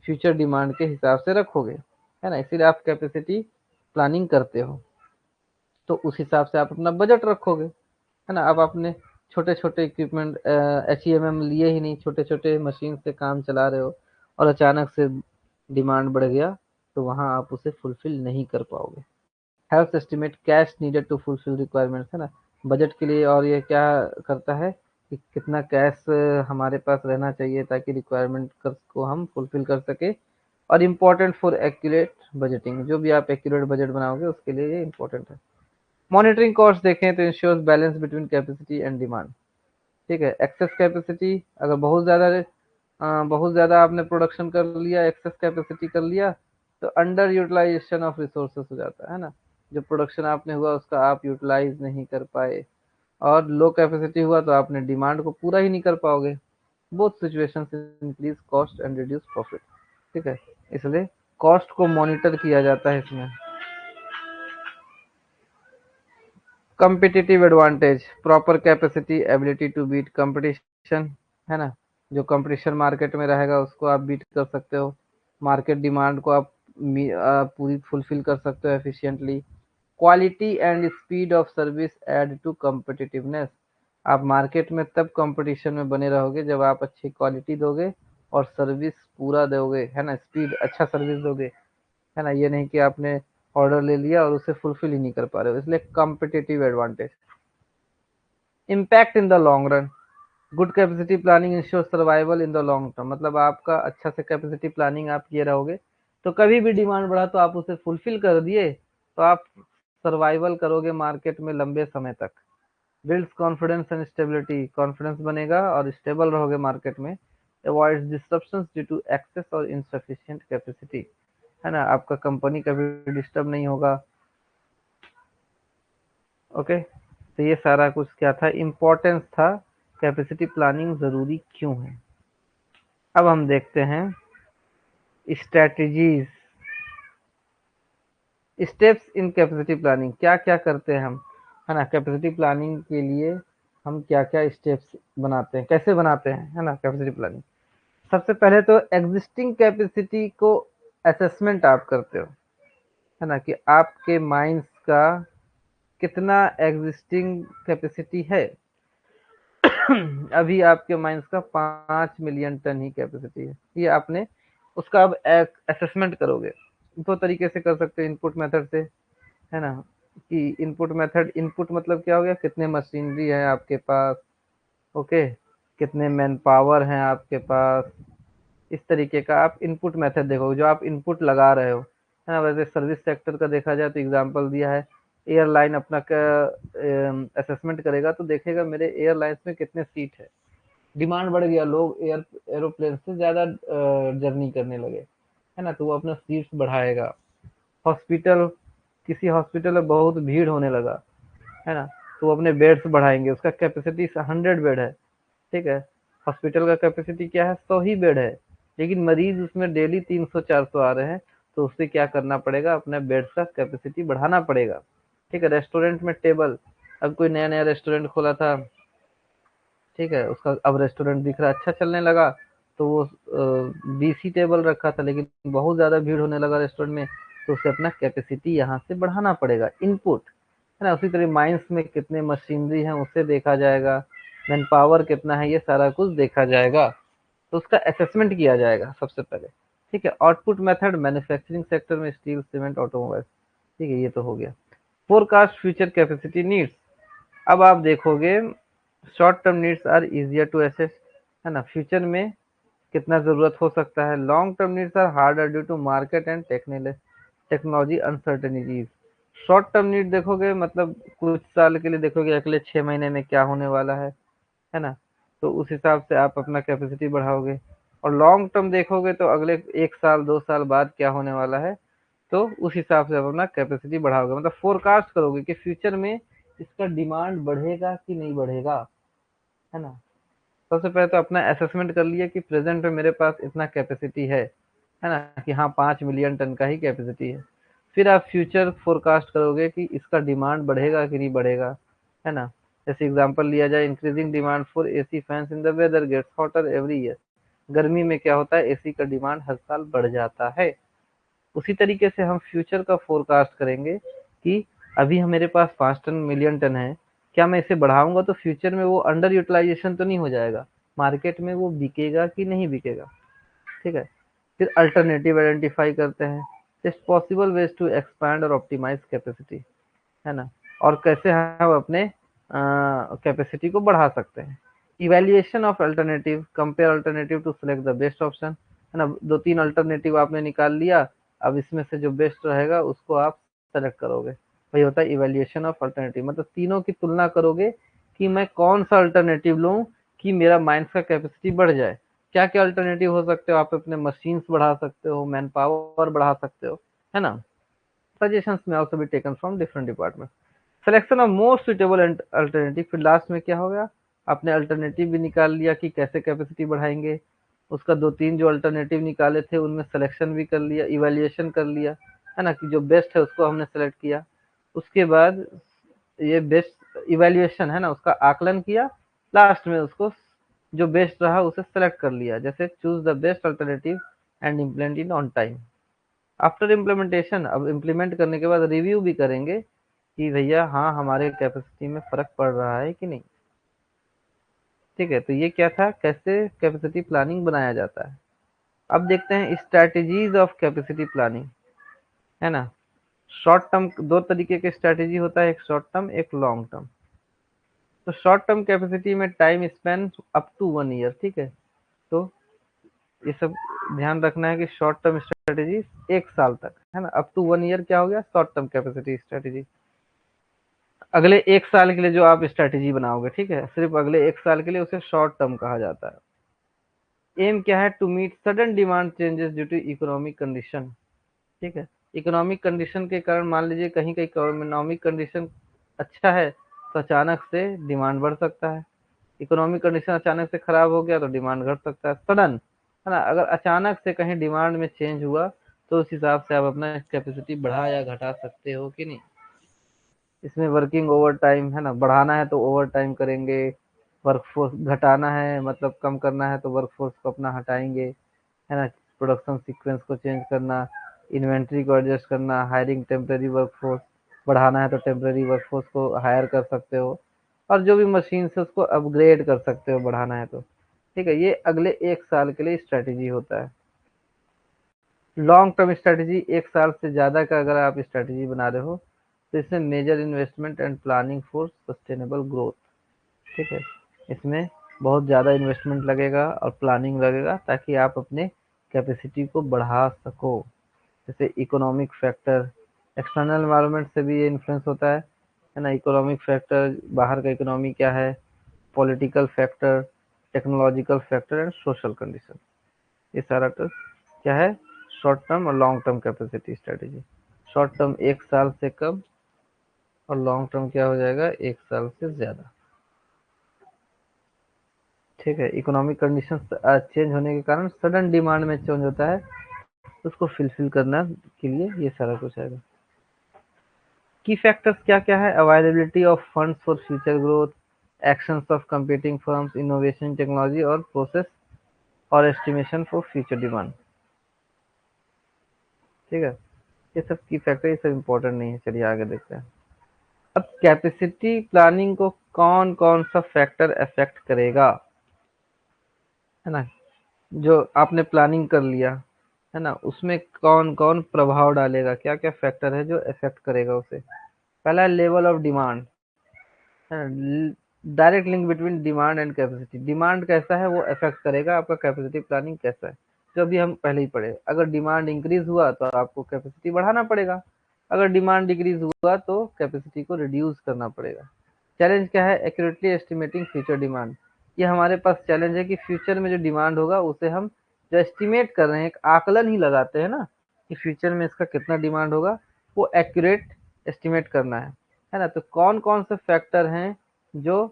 फ्यूचर डिमांड के हिसाब से रखोगे, है ना, इसीलिए आप कैपेसिटी प्लानिंग करते हो। तो उस हिसाब से आप अपना बजट रखोगे, है ना। अब आपने छोटे छोटे इक्विपमेंट एच लिए ही नहीं, छोटे छोटे मशीन से काम चला रहे हो और अचानक से डिमांड बढ़ गया, तो वहां आप उसे फुलफिल नहीं कर पाओगे। Health estimate cash needed to fulfil requirements, है ना, बजट के लिए। और ये क्या करता है कि कितना कैश हमारे पास रहना चाहिए ताकि रिक्वायरमेंट को हम फुलफिल कर सके। और इम्पोर्टेंट फॉर एक्यूरेट बजटिंग, जो भी आप एक्यूरेट बजट बनाओगे उसके लिए ये इंपॉर्टेंट है। मॉनिटरिंग कॉस्ट देखें तो ensures balance between capacity and demand, ठीक है। एक्सेस कैपेसिटी, अगर बहुत ज़्यादा आपने प्रोडक्शन कर लिया, एक्सेस कैपेसिटी कर लिया, तो अंडर यूटिलाइजेशन ऑफ रिसोर्सेस हो जाता है ना, जो प्रोडक्शन आपने हुआ उसका आप यूटिलाइज नहीं कर पाए। और लो कैपेसिटी हुआ तो आपने डिमांड को पूरा ही नहीं कर पाओगे। Both situation increase cost and reduce profit, ठीक है, इसलिए कॉस्ट को मॉनिटर किया जाता है इसमें। competitive advantage, proper capacity, ability to beat competition, है ना, जो कंपटीशन मार्केट में रहेगा उसको आप बीट कर सकते हो। मार्केट डिमांड को आप पूरी फुलफिल कर सकते हो efficiently. Quality and speed of service add to competitiveness, आप मार्केट में तब कंपटीशन में बने रहोगे जब आप अच्छी क्वालिटी दोगे और सर्विस पूरा दोगे, है ना, स्पीड, अच्छा सर्विस दोगे, है ना। ये नहीं कि आपने ऑर्डर ले लिया और उसे फुलफिल ही नहीं कर पा रहे हो, इसलिए competitive advantage. Impact in the long run, good capacity planning ensure survival in the long term, मतलब आपका अच्छा से कैपेसिटी प्लानिंग आप किए रहोगे तो कभी भी डिमांड बढ़ा तो आप उसे फुलफिल कर दिए, तो आप सर्वाइवल करोगे मार्केट में लंबे समय तक। Builds confidence and stability, confidence बनेगा और स्टेबल रहोगे मार्केट में। Avoids disruptions due to excess और इनसफिशिएंट कैपेसिटी, है ना, आपका कंपनी कभी डिस्टर्ब नहीं होगा। ओके, तो ये सारा कुछ क्या था, इम्पोर्टेंस था कैपेसिटी प्लानिंग जरूरी क्यों है। अब हम देखते हैं strategies, steps in capacity planning, क्या क्या करते हैं हम, है ना, कैपेसिटी प्लानिंग के लिए हम क्या क्या स्टेप्स बनाते हैं, कैसे बनाते हैं, है ना, कैपेसिटी प्लानिंग। सबसे पहले तो एग्जिस्टिंग कैपेसिटी को असेसमेंट आप करते हो, है ना, कि आपके माइंस का कितना एग्जिस्टिंग कैपेसिटी है। अभी आपके माइंस का 5 मिलियन टन ही कैपेसिटी है, ये आपने उसका अब असेसमेंट करोगे। दो तरीके से कर सकते हो, इनपुट मेथड से, है ना, कि इनपुट मेथड, इनपुट मतलब क्या हो गया, कितने मशीनरी है आपके पास, ओके, कितने मैन पावर हैं आपके पास, इस तरीके का आप इनपुट मेथड देखोगे, जो आप इनपुट लगा रहे हो है ना। वैसे सर्विस सेक्टर का देखा जाए तो एग्जांपल दिया है, एयरलाइन अपना असेसमेंट करेगा तो देखेगा मेरे एयरलाइंस में कितने सीट है, डिमांड बढ़ गया, लोग एरोप्लेन से ज़्यादा जर्नी करने लगे, है ना, तो वो अपना सीट्स बढ़ाएगा। हॉस्पिटल, किसी हॉस्पिटल में बहुत भीड़ होने लगा, है ना, तो वो अपने बेड्स बढ़ाएंगे, उसका कैपेसिटी 100 बेड है, ठीक है, हॉस्पिटल का कैपेसिटी क्या है, 100 ही बेड है, लेकिन मरीज उसमें डेली 300-400 आ रहे हैं, तो उससे क्या करना पड़ेगा, अपने बेड का कैपेसिटी बढ़ाना पड़ेगा। ठीक है, रेस्टोरेंट में टेबल, अब कोई नया नया रेस्टोरेंट खोला था, ठीक है, उसका अब रेस्टोरेंट दिख रहा अच्छा चलने लगा, तो वो 20 ही टेबल रखा था, लेकिन बहुत ज़्यादा भीड़ होने लगा रेस्टोरेंट में, तो उसे अपना कैपेसिटी यहाँ से बढ़ाना पड़ेगा, इनपुट, है ना। उसी तरह माइंस में कितने मशीनरी हैं उसे देखा जाएगा, मैन पावर कितना है, ये सारा कुछ देखा जाएगा, तो उसका असेसमेंट किया जाएगा सबसे पहले। ठीक है, आउटपुट मेथड मैन्युफैक्चरिंग सेक्टर में स्टील, सीमेंट, ऑटोमोबाइल, ठीक है, ये तो हो गया। फोरकास्ट फ्यूचर कैपेसिटी नीड्स, अब आप देखोगे short term needs are easier to assess, है ना, फ्यूचर में कितना जरूरत हो सकता है। Long term needs are harder due to market and technology uncertainties. Short term need देखोगे मतलब कुछ साल के लिए देखोगे, अगले 6 महीने में क्या होने वाला है ना, तो उस हिसाब से आप अपना कैपेसिटी बढ़ाओगे। और लॉन्ग टर्म देखोगे तो अगले 1 साल 2 साल बाद क्या होने वाला है, तो उस हिसाब से आप अपना कैपेसिटी बढ़ाओगे, मतलब फोरकास्ट करोगे कि फ्यूचर में इसका डिमांड बढ़ेगा कि नहीं बढ़ेगा, है ना। सबसे पहले तो अपना असेसमेंट कर लिया कि प्रेजेंट में मेरे पास इतना कैपेसिटी है ना, कि हाँ 5 मिलियन टन का ही कैपेसिटी है। फिर आप फ्यूचर फोरकास्ट करोगे कि इसका डिमांड बढ़ेगा कि नहीं बढ़ेगा, है ना। जैसे एग्जांपल लिया जाए, increasing demand for AC fans in the weather gets hotter every year. गर्मी में क्या होता है, एसी का डिमांड हर साल बढ़ जाता है। उसी तरीके से हम फ्यूचर का फोरकास्ट करेंगे कि अभी हम मेरे पास 5 मिलियन टन है, क्या मैं इसे बढ़ाऊंगा तो फ्यूचर में वो अंडर यूटिलाइजेशन तो नहीं हो जाएगा, मार्केट में वो बिकेगा कि नहीं बिकेगा। ठीक है, फिर अल्टरनेटिव आइडेंटिफाई करते हैं, just possible ways to expand और ऑप्टिमाइज कैपेसिटी, है ना, और कैसे हम अपने कैपेसिटी को बढ़ा सकते हैं। Evaluation of alternative, compare alternative to select the best option, है ना, 2-3 अल्टरनेटिव आपने निकाल लिया, अब इसमें से जो बेस्ट रहेगा उसको आप सेलेक्ट करोगे, वही होता है इवेल्युएशन ऑफ अल्टरनेटिव, मतलब तीनों की तुलना करोगे कि मैं कौन सा अल्टरनेटिव लूँ कि मेरा माइंस का कैपेसिटी बढ़ जाए। क्या क्या अल्टरनेटिव हो सकते हो, आप अपने मशीन्स बढ़ा सकते हो, मैन पावर बढ़ा सकते हो, है ना। सजेशंस में also be taken from different department. Selection of most suitable alternative, फिर लास्ट में क्या हो गया, आपने अल्टरनेटिव भी निकाल लिया कि कैसे कैपेसिटी बढ़ाएंगे, उसका 2-3 जो अल्टरनेटिव निकाले थे उनमें सिलेक्शन भी कर लिया, इवेल्युएशन कर लिया, है ना, कि जो बेस्ट है उसको हमने सेलेक्ट किया। उसके बाद ये बेस्ट इवेल्युएशन है ना, उसका आकलन किया, लास्ट में उसको जो बेस्ट रहा उसे सेलेक्ट कर लिया, जैसे choose the best alternative and implement in on time. After implementation, अब इम्प्लीमेंट करने के बाद रिव्यू भी करेंगे कि भैया हाँ हमारे कैपेसिटी में फर्क पड़ रहा है कि नहीं। ठीक है, तो ये क्या था, कैसे कैपेसिटी प्लानिंग बनाया जाता है। अब देखते हैं स्ट्रैटेजीज ऑफ कैपेसिटी प्लानिंग, है ना। शॉर्ट टर्म, दो तरीके के स्ट्रैटेजी होता है, एक शॉर्ट टर्म एक लॉन्ग टर्म। तो शॉर्ट टर्म कैपेसिटी में time span up to 1 year, ठीक है, तो ये सब ध्यान रखना है कि शॉर्ट टर्म स्ट्रेटेजी 1 साल तक, है ना, अप टू 1 ईयर क्या हो गया, शॉर्ट टर्म कैपेसिटी स्ट्रेटेजी। अगले 1 साल के लिए जो आप स्ट्रेटेजी बनाओगे, ठीक है, सिर्फ अगले 1 साल के लिए, उसे शॉर्ट टर्म कहा जाता है। एम क्या है, to meet sudden demand changes due to economic condition. ठीक है, इकोनॉमिक कंडीशन के कारण मान लीजिए कहीं कहीं इकोनॉमिक कंडीशन अच्छा है तो अचानक से डिमांड बढ़ सकता है, इकोनॉमिक कंडीशन अचानक से खराब हो गया तो डिमांड घट सकता है, सडन, है ना। अगर अचानक से कहीं डिमांड में चेंज हुआ तो उस हिसाब से आप अपना कैपेसिटी बढ़ा या घटा सकते हो कि नहीं। इसमें वर्किंग ओवर टाइम, है ना, बढ़ाना है तो ओवर टाइम करेंगे, वर्कफोर्स घटाना है मतलब कम करना है तो वर्कफोर्स को अपना हटाएंगे, है ना, प्रोडक्शन सीक्वेंस को चेंज करना, इन्वेंट्री को एडजस्ट करना, हायरिंग टेम्परेरी वर्कफोर्स, बढ़ाना है तो टेम्परेरी वर्कफोर्स को हायर कर सकते हो, और जो भी मशीन है उसको अपग्रेड कर सकते हो बढ़ाना है तो। ठीक है, ये अगले 1 साल के लिए स्ट्रैटेजी होता है। लॉन्ग टर्म स्ट्रैटेजी, 1 साल से ज़्यादा का अगर आप स्ट्रैटेजी बना रहे हो तो इसमें major investment and planning for sustainable growth. ठीक है, इसमें बहुत ज़्यादा इन्वेस्टमेंट लगेगा और प्लानिंग लगेगा ताकि आप अपने कैपेसिटी को बढ़ा सको। जैसे इकोनॉमिक फैक्टर, एक्सटर्नल एनवायरनमेंट से भी ये इन्फ्लुएंस होता है ना। इकोनॉमिक फैक्टर, बाहर का इकोनॉमी क्या है, political factor, technological factor and social condition, ये सारा तो क्या है, शॉर्ट टर्म और long term capacity strategy. Short term 1 साल से कम और लॉन्ग टर्म क्या हो जाएगा, 1 साल से ज्यादा। ठीक है, इकोनॉमिक कंडीशन चेंज होने के कारण सडन डिमांड में चेंज होता है, उसको फिलफिल करना के लिए ये सारा कुछ आएगा। की फैक्टर्स क्या क्या है, availability of funds for future growth, actions of competing firms, innovation technology और प्रोसेस और एस्टिमेशन फॉर फ्यूचर डिमांड। ठीक है, ये सब की फैक्टर, ये सब इंपॉर्टेंट नहीं है। चलिए आगे देखते हैं। अब कैपेसिटी प्लानिंग को कौन कौन सा फैक्टर अफेक्ट करेगा, है ना। जो आपने प्लानिंग कर लिया है ना, उसमें कौन कौन प्रभाव डालेगा, क्या क्या फैक्टर है जो इफेक्ट करेगा उसे। पहला है लेवल ऑफ डिमांड, है ना। Direct link between demand and capacity, demand कैसा है वो इफेक्ट करेगा आपका कैपेसिटी प्लानिंग कैसा है। जो अभी हम पहले ही पढ़े, अगर डिमांड इंक्रीज हुआ तो आपको कैपेसिटी बढ़ाना पड़ेगा, अगर डिमांड डिक्रीज हुआ तो कैपेसिटी को रिड्यूस करना पड़ेगा। चैलेंज क्या है, एक्यूरेटली एस्टिमेटिंग फ्यूचर डिमांड। ये हमारे पास चैलेंज है कि फ्यूचर में जो डिमांड होगा उसे हम जो एस्टिमेट कर रहे हैं, एक आकलन ही लगाते हैं ना, कि फ्यूचर में इसका कितना डिमांड होगा, वो एक्यूरेट एस्टिमेट करना है ना। तो कौन कौन से फैक्टर हैं जो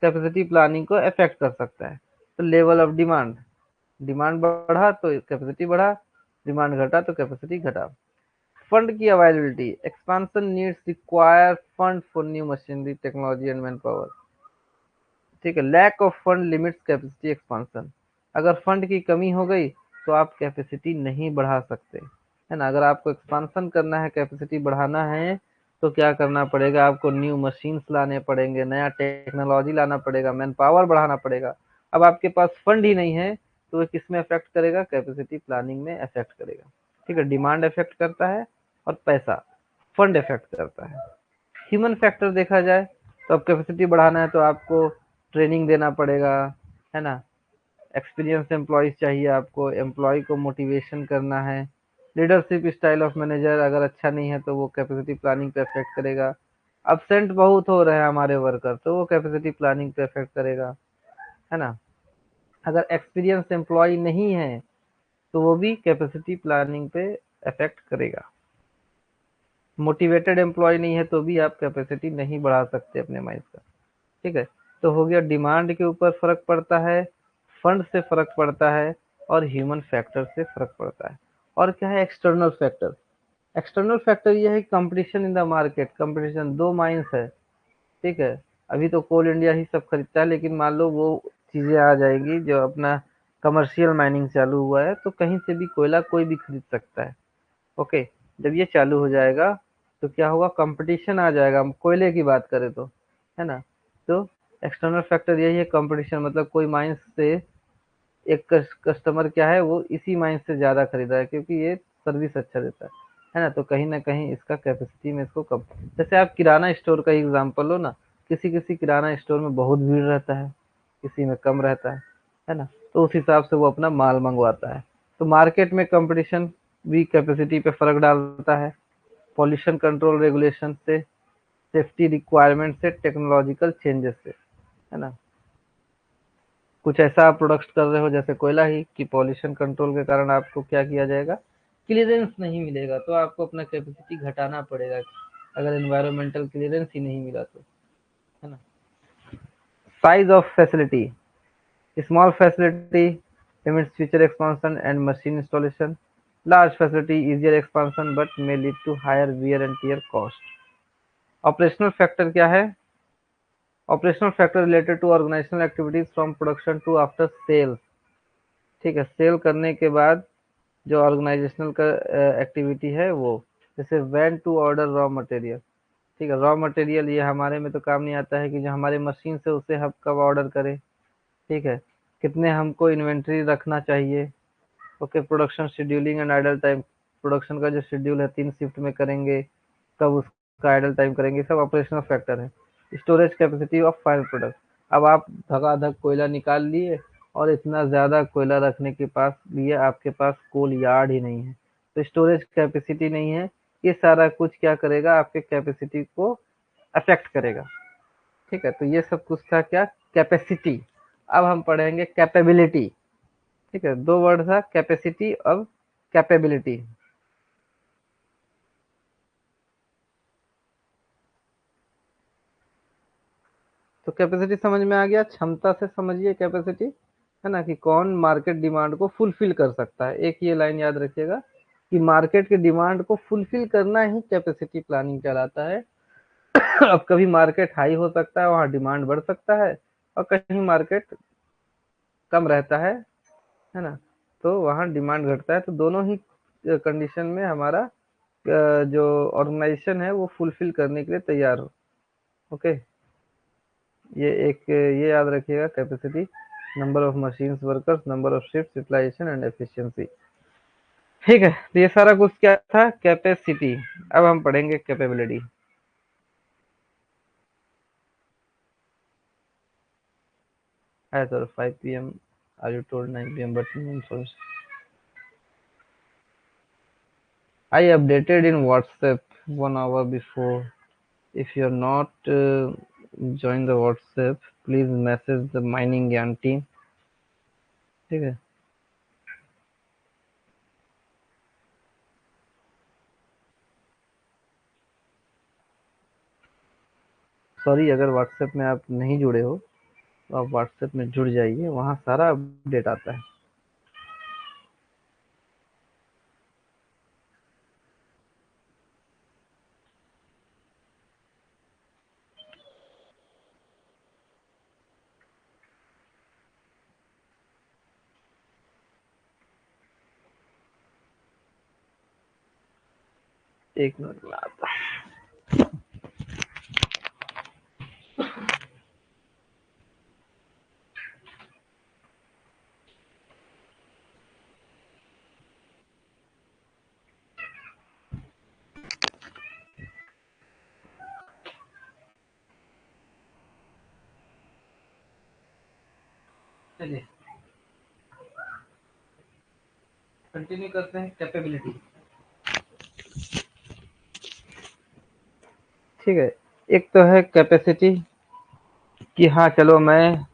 कैपेसिटी प्लानिंग को अफेक्ट कर सकता है। तो लेवल ऑफ डिमांड, डिमांड बढ़ा तो कैपेसिटी बढ़ा, डिमांड घटा तो कैपेसिटी घटा। फंड की availability, expansion needs require fund for new machinery technology and man power. ठीक है, lack of fund limits capacity expansion, अगर फंड की कमी हो गई तो आप कैपेसिटी नहीं बढ़ा सकते, है ना। अगर आपको एक्सपांशन करना है, कैपेसिटी बढ़ाना है, तो क्या करना पड़ेगा, आपको न्यू मशीन्स लाने पड़ेंगे, नया टेक्नोलॉजी लाना पड़ेगा, मैन पावर बढ़ाना पड़ेगा। अब आपके पास फंड ही नहीं है तो वो किस में अफेक्ट करेगा, कैपेसिटी प्लानिंग में अफेक्ट करेगा। ठीक है, डिमांड अफेक्ट करता है और पैसा, फंड अफेक्ट करता है। ह्यूमन फैक्टर देखा जाए तो अब कैपेसिटी बढ़ाना है तो आपको ट्रेनिंग देना पड़ेगा, है ना। एक्सपीरियंस एम्प्लॉयज चाहिए आपको, एम्प्लॉय को मोटिवेशन करना है। लीडरशिप स्टाइल ऑफ मैनेजर अगर अच्छा नहीं है तो वो कैपेसिटी प्लानिंग पे अफेक्ट करेगा। अब्सेंट बहुत हो रहे हैं हमारे वर्कर तो वो कैपेसिटी प्लानिंग पे अफेक्ट करेगा, है ना। अगर एक्सपीरियंस एम्प्लॉय नहीं है तो वो भी कैपेसिटी प्लानिंग पे अफेक्ट करेगा। मोटिवेटेड एम्प्लॉय नहीं है तो भी आप कैपेसिटी नहीं बढ़ा सकते अपने माइंड का। ठीक है, तो हो गया, डिमांड के ऊपर फर्क पड़ता है, फंड से फर्क पड़ता है और ह्यूमन फैक्टर से फर्क पड़ता है। और क्या है, एक्सटर्नल फैक्टर। एक्सटर्नल फैक्टर ये है competition in the market, competition, दो माइंस है। ठीक है, अभी तो कोल इंडिया ही सब खरीदता है, लेकिन मान लो वो चीजें आ जाएगी जो अपना कमर्शियल माइनिंग चालू हुआ है तो कहीं से भी कोयला कोई भी खरीद सकता है। ओके, जब ये चालू हो जाएगा तो क्या होगा, कंपटीशन आ जाएगा, हम कोयले की बात करें तो, है ना। तो एक्सटर्नल फैक्टर यही है, कंपटीशन, मतलब कोई माइंस से एक कस्टमर क्या है, वो इसी माइंस से ज्यादा खरीदा है क्योंकि ये सर्विस अच्छा देता है ना। तो कहीं ना कहीं इसका कैपेसिटी में इसको कम, जैसे आप किराना स्टोर का एग्जांपल लो ना, किसी किसी किराना स्टोर में बहुत भीड़ रहता है, किसी में कम रहता है ना। तो उस हिसाब से वो अपना माल मंगवाता है। तो मार्केट में कंपटीशन भी कैपेसिटी पे फर्क डालता है। पॉल्यूशन कंट्रोल रेगुलेशन से, सेफ्टी रिक्वायरमेंट से, टेक्नोलॉजिकल चेंजेस से, है ना। कुछ ऐसा आप प्रोडक्ट कर रहे हो जैसे कोयला ही, कि पॉल्यूशन कंट्रोल के कारण आपको क्या किया जाएगा, क्लियरेंस नहीं मिलेगा तो आपको अपना कैपेसिटी घटाना पड़ेगा, अगर एनवायरमेंटल क्लियरेंस ही नहीं मिला तो, है ना। Size of facility, small facility limits future expansion and machine installation, large facility easier expansion but may lead to higher wear and tear cost. Operational factor क्या है, operational factor related to organisational activities from production to after sales. ठीक है, cell करने के बाद जो organisational का activity है वो, जैसे when to order raw material. ठीक है, रॉ मटेरियल ये हमारे में तो काम नहीं आता है कि जो हमारे मशीन से उसे हम कब ऑर्डर करें। ठीक है, कितने हमको इन्वेंट्री रखना चाहिए। Okay, production scheduling and idle time, production का जो शेड्यूल है 3 शिफ्ट में करेंगे, कब उसका आइडल टाइम करेंगे, सब ऑपरेशनल फैक्टर है। Storage capacity of final product, अब आप धगाधक कोयला निकाल लिए और इतना ज्यादा कोयला रखने के पास लिए आपके पास कोल यार्ड ही नहीं है, तो स्टोरेज कैपेसिटी नहीं है। ये सारा कुछ क्या करेगा, आपके कैपेसिटी को अफेक्ट करेगा। ठीक है, तो ये सब कुछ था क्या, कैपेसिटी। अब हम पढ़ेंगे कैपेबिलिटी। ठीक है, दो वर्ड था, कैपेसिटी और कैपेबिलिटी। तो कैपेसिटी समझ में आ गया, क्षमता से समझिए कैपेसिटी, है ना, कि कौन मार्केट डिमांड को फुलफिल कर सकता है। एक ये लाइन याद रखिएगा कि मार्केट के डिमांड को फुलफिल करना ही कैपेसिटी प्लानिंग कहलाता है। अब कभी मार्केट हाई हो सकता है, वहां डिमांड बढ़ सकता है, और कहीं मार्केट कम रहता है ना, तो वहाँ डिमांड घटता है। तो दोनों ही कंडीशन में हमारा जो ऑर्गेनाइजेशन है वो फुलफिल करने के लिए तैयार हो। ओके, ये याद रखिएगा, capacity, number of machines workers, number of shift, utilisation and efficiency. ठीक है, तो ये सारा कुछ क्या था, कैपेसिटी। अब हम पढ़ेंगे कैपेबिलिटी। है sir 5 PM, are you told 9 PM, बट I updated in WhatsApp 1 hour before. If you're not join the WhatsApp, please message the mining ज्ञान टीम। ठीक है, सॉरी अगर WhatsApp में आप नहीं जुड़े हो तो आप WhatsApp में जुड़ जाइए, वहाँ सारा अपडेट आता है। एक मिनट में आता है। चलिए कंटिन्यू करते हैं कैपेबिलिटी। ठीक है, एक तो है कैपेसिटी कि हाँ चलो मैं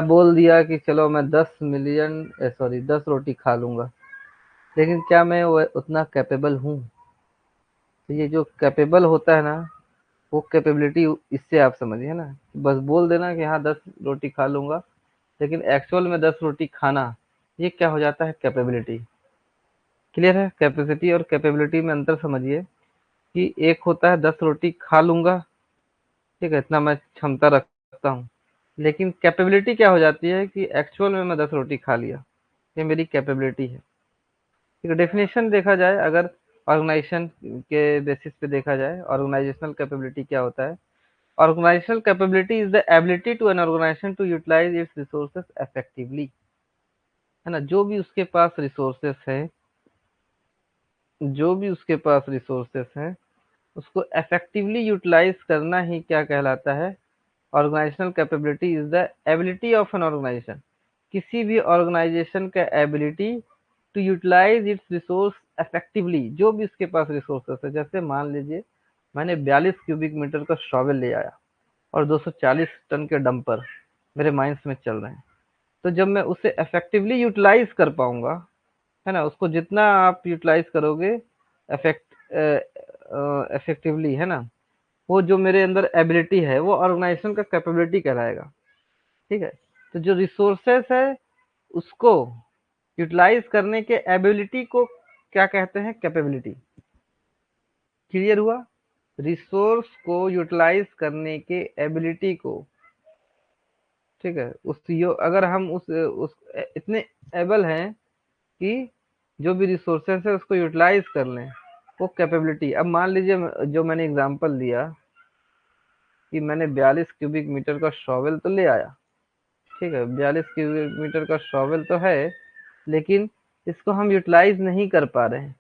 बोल दिया कि चलो मैं 10 रोटी खा लूंगा, लेकिन क्या मैं वो उतना कैपेबल हूँ। तो ये जो कैपेबल होता है ना, वो कैपेबिलिटी इससे आप समझिए ना, बस बोल देना कि हाँ 10 रोटी खा लूंगा, लेकिन एक्चुअल में 10 रोटी खाना, ये क्या हो जाता है, कैपेबिलिटी। क्लियर है, कैपेसिटी और कैपेबिलिटी में अंतर समझिए कि एक होता है 10 रोटी खा लूंगा, ठीक है, इतना मैं क्षमता रखता हूँ, लेकिन कैपेबिलिटी क्या हो जाती है कि एक्चुअल में मैं 10 रोटी खा लिया, ये मेरी कैपेबिलिटी है। ठीक है, डेफिनेशन देखा जाए अगर, ऑर्गेनाइजेशन के बेसिस पे देखा जाए, ऑर्गेनाइजेशनल कैपेबिलिटी क्या होता है। Organizational capability is the ability to an organization to utilize its resources effectively, है ना, जो भी उसके पास रिसोर्सेस हैं उसको इफेक्टिवली यूटिलाइज करना ही क्या कहलाता है, organisational capability is the ability of an organisation, किसी भी ऑर्गेनाइजेशन का ability to utilise its resource effectively, जो भी उसके पास रिसोर्सेस है। जैसे मान लीजिए मैंने 42 क्यूबिक मीटर का शॉवेल ले आया और 240 टन के डंपर मेरे माइंस में चल रहे हैं, तो जब मैं उसे इफेक्टिवली यूटिलाइज कर पाऊंगा, है ना, उसको जितना आप यूटिलाइज करोगे इफेक्टिवली, है ना, वो जो मेरे अंदर एबिलिटी है वो ऑर्गेनाइजेशन का कैपेबिलिटी कहलाएगा। ठीक है, तो जो रिसोर्सेस है उसको यूटिलाइज करने के एबिलिटी को क्या कहते हैं, कैपेबिलिटी। क्लियर हुआ, रिसोर्स को यूटिलाइज करने के एबिलिटी को, ठीक है, अगर हम उस इतने एबल हैं कि जो भी रिसोर्सेस है उसको यूटिलाइज कर लें, वो कैपेबिलिटी। अब मान लीजिए जो मैंने एग्जांपल दिया कि मैंने 42 क्यूबिक मीटर का शॉवेल तो ले आया, ठीक है, 42 क्यूबिक मीटर का शॉवेल तो है, लेकिन इसको हम यूटिलाइज नहीं कर पा रहे हैं,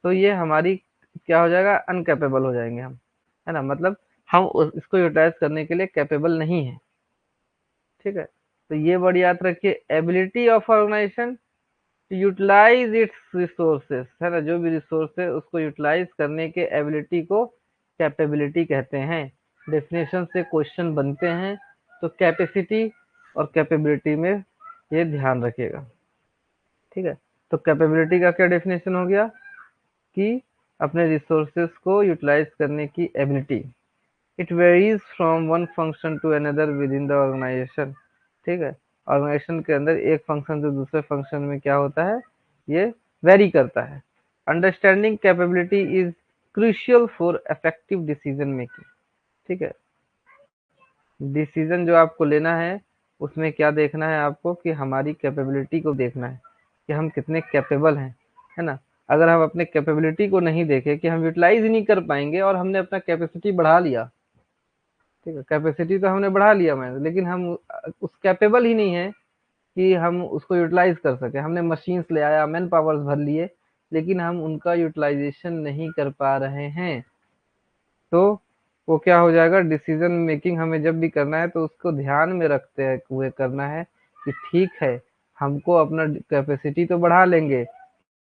तो ये हमारी क्या हो जाएगा, अनकैपेबल हो जाएंगे हम, है ना, मतलब हम इसको यूटिलाइज करने के लिए कैपेबल नहीं है। ठीक है, तो ये वर्ड याद रखिए, ability of organisation utilise its resources, है ना, जो भी रिसोर्स है उसको यूटिलाइज करने के एबिलिटी को कैपेबिलिटी कहते हैं। डेफिनेशन से क्वेश्चन बनते हैं, तो कैपेसिटी और कैपेबिलिटी में ये ध्यान रखिएगा, ठीक है। तो कैपेबिलिटी का क्या डेफिनेशन हो गया कि अपने रिसोर्सेस को यूटिलाइज करने की ability. It varies from one function to another with the organisation, ठीक है। ऑर्गेनाइजेशन के अंदर एक फंक्शन से दूसरे फंक्शन में क्या होता है, ये वेरी करता है। Understanding capability is crucial for effective decision making, ठीक है। डिसीजन जो आपको लेना है उसमें क्या देखना है आपको कि हमारी कैपेबिलिटी को देखना है कि हम कितने कैपेबल हैं, है ना। अगर हम अपने कैपेबिलिटी को नहीं देखें कि हम यूटिलाइज ही नहीं कर पाएंगे और हमने अपना कैपेसिटी बढ़ा लिया, ठीक है, कैपेसिटी तो हमने बढ़ा लिया मैंने, लेकिन हम उस कैपेबल ही नहीं है कि हम उसको यूटिलाइज कर सके। हमने मशीन्स ले आया, मैन पावर्स भर लिए, लेकिन हम उनका यूटिलाइजेशन नहीं कर पा रहे हैं, तो वो क्या हो जाएगा, डिसीजन मेकिंग हमें जब भी करना है तो उसको ध्यान में रखते हुए करना है कि ठीक है, हमको अपना कैपेसिटी तो बढ़ा लेंगे,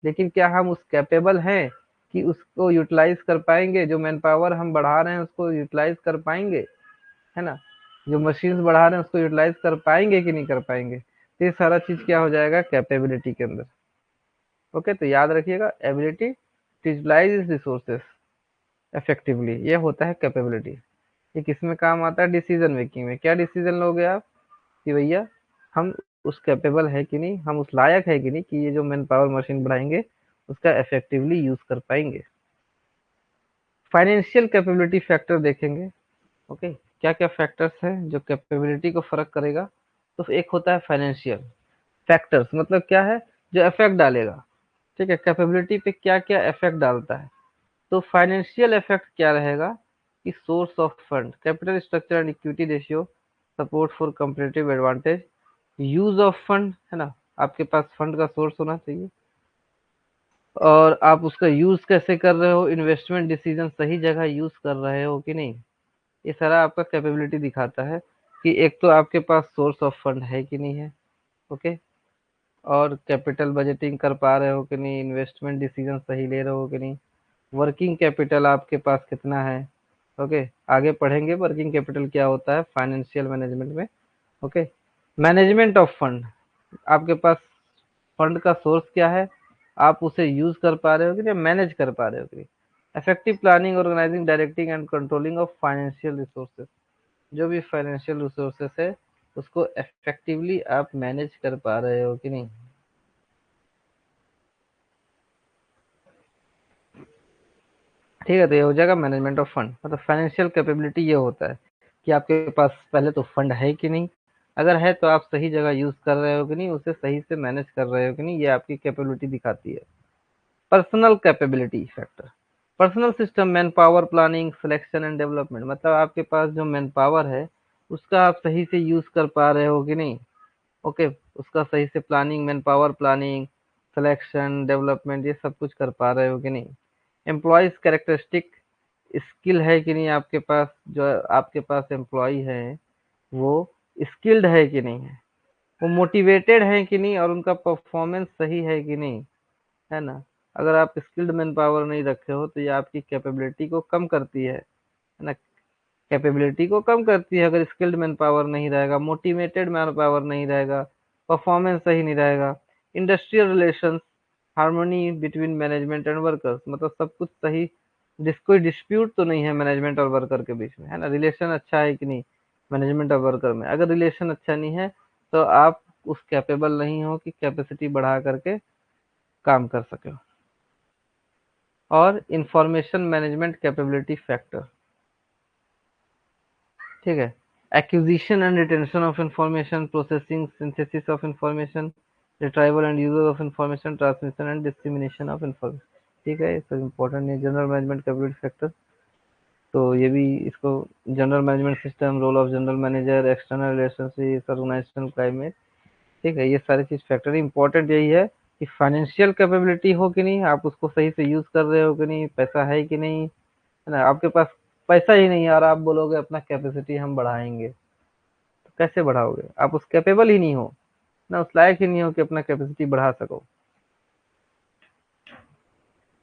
लेकिन क्या हम उस कैपेबल हैं कि उसको यूटिलाइज कर पाएंगे, जो मैन पावर हम बढ़ा रहे हैं उसको यूटिलाइज कर पाएंगे, है ना, जो मशीन्स बढ़ा रहे हैं उसको यूटिलाइज कर पाएंगे कि नहीं कर पाएंगे। तो ये सारा चीज क्या हो जाएगा कैपेबिलिटी के अंदर। ओके, तो याद रखिएगा, ability to utilise resources effectively, ये होता है कैपेबिलिटी। ये किस में काम आता है, डिसीजन मेकिंग में। क्या डिसीजन लोगे आप कि भैया हम उस कैपेबल है कि नहीं, हम उस लायक है कि नहीं कि ये जो मैन पावर मशीन बढ़ाएंगे उसका इफेक्टिवली यूज कर पाएंगे। फाइनेंशियल कैपेबिलिटी फैक्टर देखेंगे। ओके, क्या क्या फैक्टर्स हैं जो कैपेबिलिटी को फर्क करेगा। तो एक होता है फाइनेंशियल फैक्टर्स, मतलब क्या है, जो इफेक्ट डालेगा, ठीक है, कैपेबिलिटी पे क्या क्या इफेक्ट डालता है। तो फाइनेंशियल इफेक्ट क्या रहेगा कि source of fund, capital structure and equity ratio, support for competitive advantage, use of fund, है ना, आपके पास फंड का सोर्स होना चाहिए और आप उसका यूज कैसे कर रहे हो, इन्वेस्टमेंट डिसीजन सही जगह यूज कर रहे हो कि नहीं, ये सारा आपका कैपेबिलिटी दिखाता है कि एक तो आपके पास सोर्स ऑफ फंड है कि नहीं है, ओके, और कैपिटल बजटिंग कर पा रहे हो कि नहीं, इन्वेस्टमेंट डिसीजन सही ले रहे हो कि नहीं, वर्किंग कैपिटल आपके पास कितना है। ओके, आगे पढ़ेंगे वर्किंग कैपिटल क्या होता है फाइनेंशियल मैनेजमेंट में। ओके, मैनेजमेंट ऑफ फंड, आपके पास फंड का सोर्स क्या है, आप उसे यूज कर पा रहे हो कि नहीं, मैनेज कर पा रहे हो कि नहीं। Effective planning, organising, directing and controlling of financial resources, जो भी फाइनेंशियल रिसोर्सेस है उसको इफेक्टिवली आप मैनेज कर पा रहे हो कि नहीं। ठीक है, तो ये हो जाएगा मैनेजमेंट ऑफ फंड। मतलब फाइनेंशियल कैपेबिलिटी ये होता है कि आपके पास पहले तो फंड है कि नहीं, अगर है तो आप सही जगह यूज कर रहे हो कि नहीं, उसे सही से मैनेज कर रहे हो कि नहीं, ये आपकी कैपेबिलिटी दिखाती है। Personal capability factor, personal system, man power, planning, selection and development, मतलब आपके पास जो मैन पावर है उसका आप सही से यूज कर पा रहे हो कि नहीं। ओके, उसका सही से planning, man power planning, selection, development, ये सब कुछ कर पा रहे हो कि नहीं। एम्प्लॉयज कैरेक्टरिस्टिक, स्किल है कि नहीं आपके पास, जो आपके पास एम्प्लॉय है वो स्किल्ड है कि नहीं है, वो मोटिवेटेड है कि नहीं और उनका परफॉर्मेंस सही है कि नहीं, है ना। अगर आप स्किल्ड मैन पावर नहीं रखे हो तो ये आपकी कैपेबिलिटी को कम करती है ना, कैपेबिलिटी को कम करती है। अगर स्किल्ड मैन पावर नहीं रहेगा, मोटिवेटेड मैन पावर नहीं रहेगा, परफॉर्मेंस सही नहीं रहेगा। Industrial relations, harmony between management and workers, मतलब सब कुछ सही, कोई डिस्प्यूट तो नहीं है मैनेजमेंट और वर्कर के बीच में, है ना, रिलेशन अच्छा है कि नहीं मैनेजमेंट और वर्कर में। अगर रिलेशन अच्छा नहीं है तो आप उस कैपेबल नहीं हो कि कैपेसिटी बढ़ा करके काम कर सके। और इंफॉर्मेशन मैनेजमेंट कैपेबिलिटी फैक्टर, ठीक है, acquisition and retention of information, processing synthesis of information, retrieval and use of information, transmission and dissemination of information, ठीक है, ये सब इंपॉर्टेंट है। जनरल मैनेजमेंट कैपेबिलिटी फैक्टर, तो ये भी इसको general management system, role of general manager, external relationship, organisational climate, ठीक है, ये सारी चीज फैक्टर इंपॉर्टेंट यही है कि फाइनेंशियल कैपेबिलिटी हो कि नहीं, आप उसको सही से यूज कर रहे हो कि नहीं, पैसा है कि नहीं, है ना। आपके पास पैसा ही नहीं है और आप बोलोगे अपना कैपेसिटी हम बढ़ाएंगे, तो कैसे बढ़ाओगे, आप उस कैपेबल ही नहीं हो ना, उस लायक ही नहीं हो कि अपना कैपेसिटी बढ़ा सको।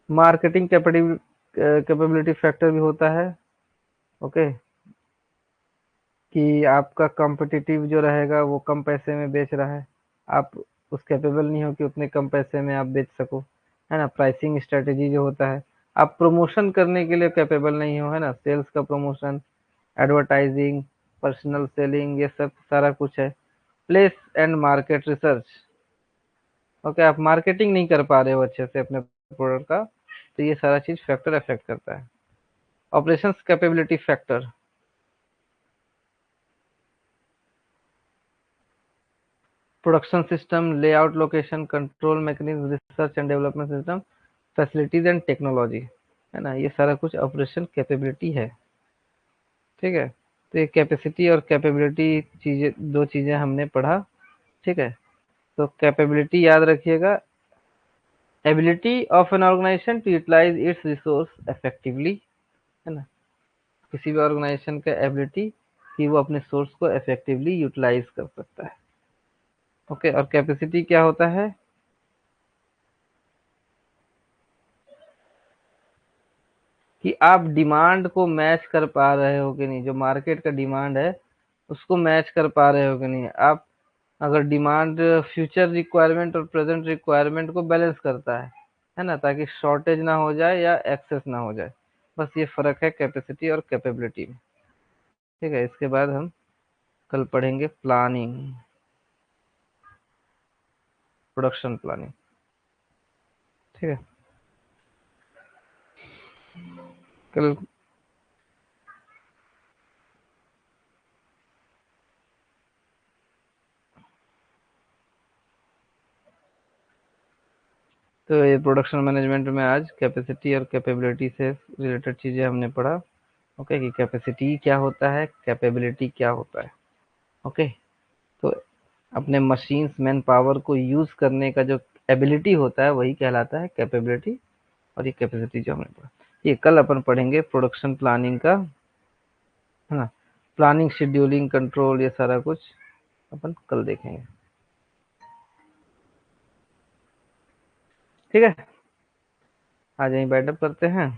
मार्केटिंग कैपेबिलिटी फैक्टर भी होता है। ओके, कि आपका कॉम्पिटिटिव जो रहेगा वो कम पैसे में बेच रहा है, आप उस कैपेबल नहीं हो कि उतने कम पैसे में आप बेच सको, है ना। प्राइसिंग स्ट्रेटेजी जो होता है, आप प्रमोशन करने के लिए कैपेबल नहीं हो, है ना। सेल्स का प्रमोशन, एडवर्टाइजिंग, पर्सनल सेलिंग, ये सब सारा कुछ है। Place and market research. Okay, आप मार्केटिंग नहीं कर पा रहे हो अच्छे से अपने प्रोडक्ट का, तो ये सारा चीज फैक्टर अफेक्ट करता है। Operations capability factor, production system, layout, location, control mechanism, research and development system, facilities and technology, है ना। ये सारा कुछ ऑपरेशन कैपेबिलिटी है। ठीक है, तो ये कैपेसिटी और कैपेबिलिटी चीजें, दो चीजें हमने पढ़ा। ठीक है, तो कैपेबिलिटी याद रखिएगा, ability of an organisation to utilise its resource effectively, है ना। किसी भी ऑर्गेनाइजेशन का एबिलिटी कि वो अपने सोर्स को इफेक्टिवली यूटिलाइज कर सकता है। ओके, और कैपेसिटी क्या होता है, कि आप डिमांड को मैच कर पा रहे हो कि नहीं, जो मार्केट का डिमांड है उसको मैच कर पा रहे हो कि नहीं। आप अगर डिमांड फ्यूचर रिक्वायरमेंट और प्रेजेंट रिक्वायरमेंट को बैलेंस करता है ना, ताकि शॉर्टेज ना हो जाए या एक्सेस ना हो जाए। बस ये फर्क है कैपेसिटी और कैपेबिलिटी में। ठीक है, इसके बाद हम कल पढ़ेंगे प्लानिंग, प्रोडक्शन प्लानिंग। ठीक है, कल। तो ये प्रोडक्शन मैनेजमेंट में आज कैपेसिटी और कैपेबिलिटी से रिलेटेड चीजें हमने पढ़ा। ओके, कि कैपेसिटी क्या होता है, कैपेबिलिटी क्या होता है। ओके, तो अपने मशीन्स, मैन पावर को यूज करने का जो एबिलिटी होता है वही कहलाता है कैपेबिलिटी। और ये कैपेसिटी जो हमने पढ़ा, ये कल अपन पढ़ेंगे प्रोडक्शन प्लानिंग का, है ना। प्लानिंग, शेड्यूलिंग, कंट्रोल, ये सारा कुछ अपन कल देखेंगे। ठीक है, आज यहीं बैठअप करते हैं।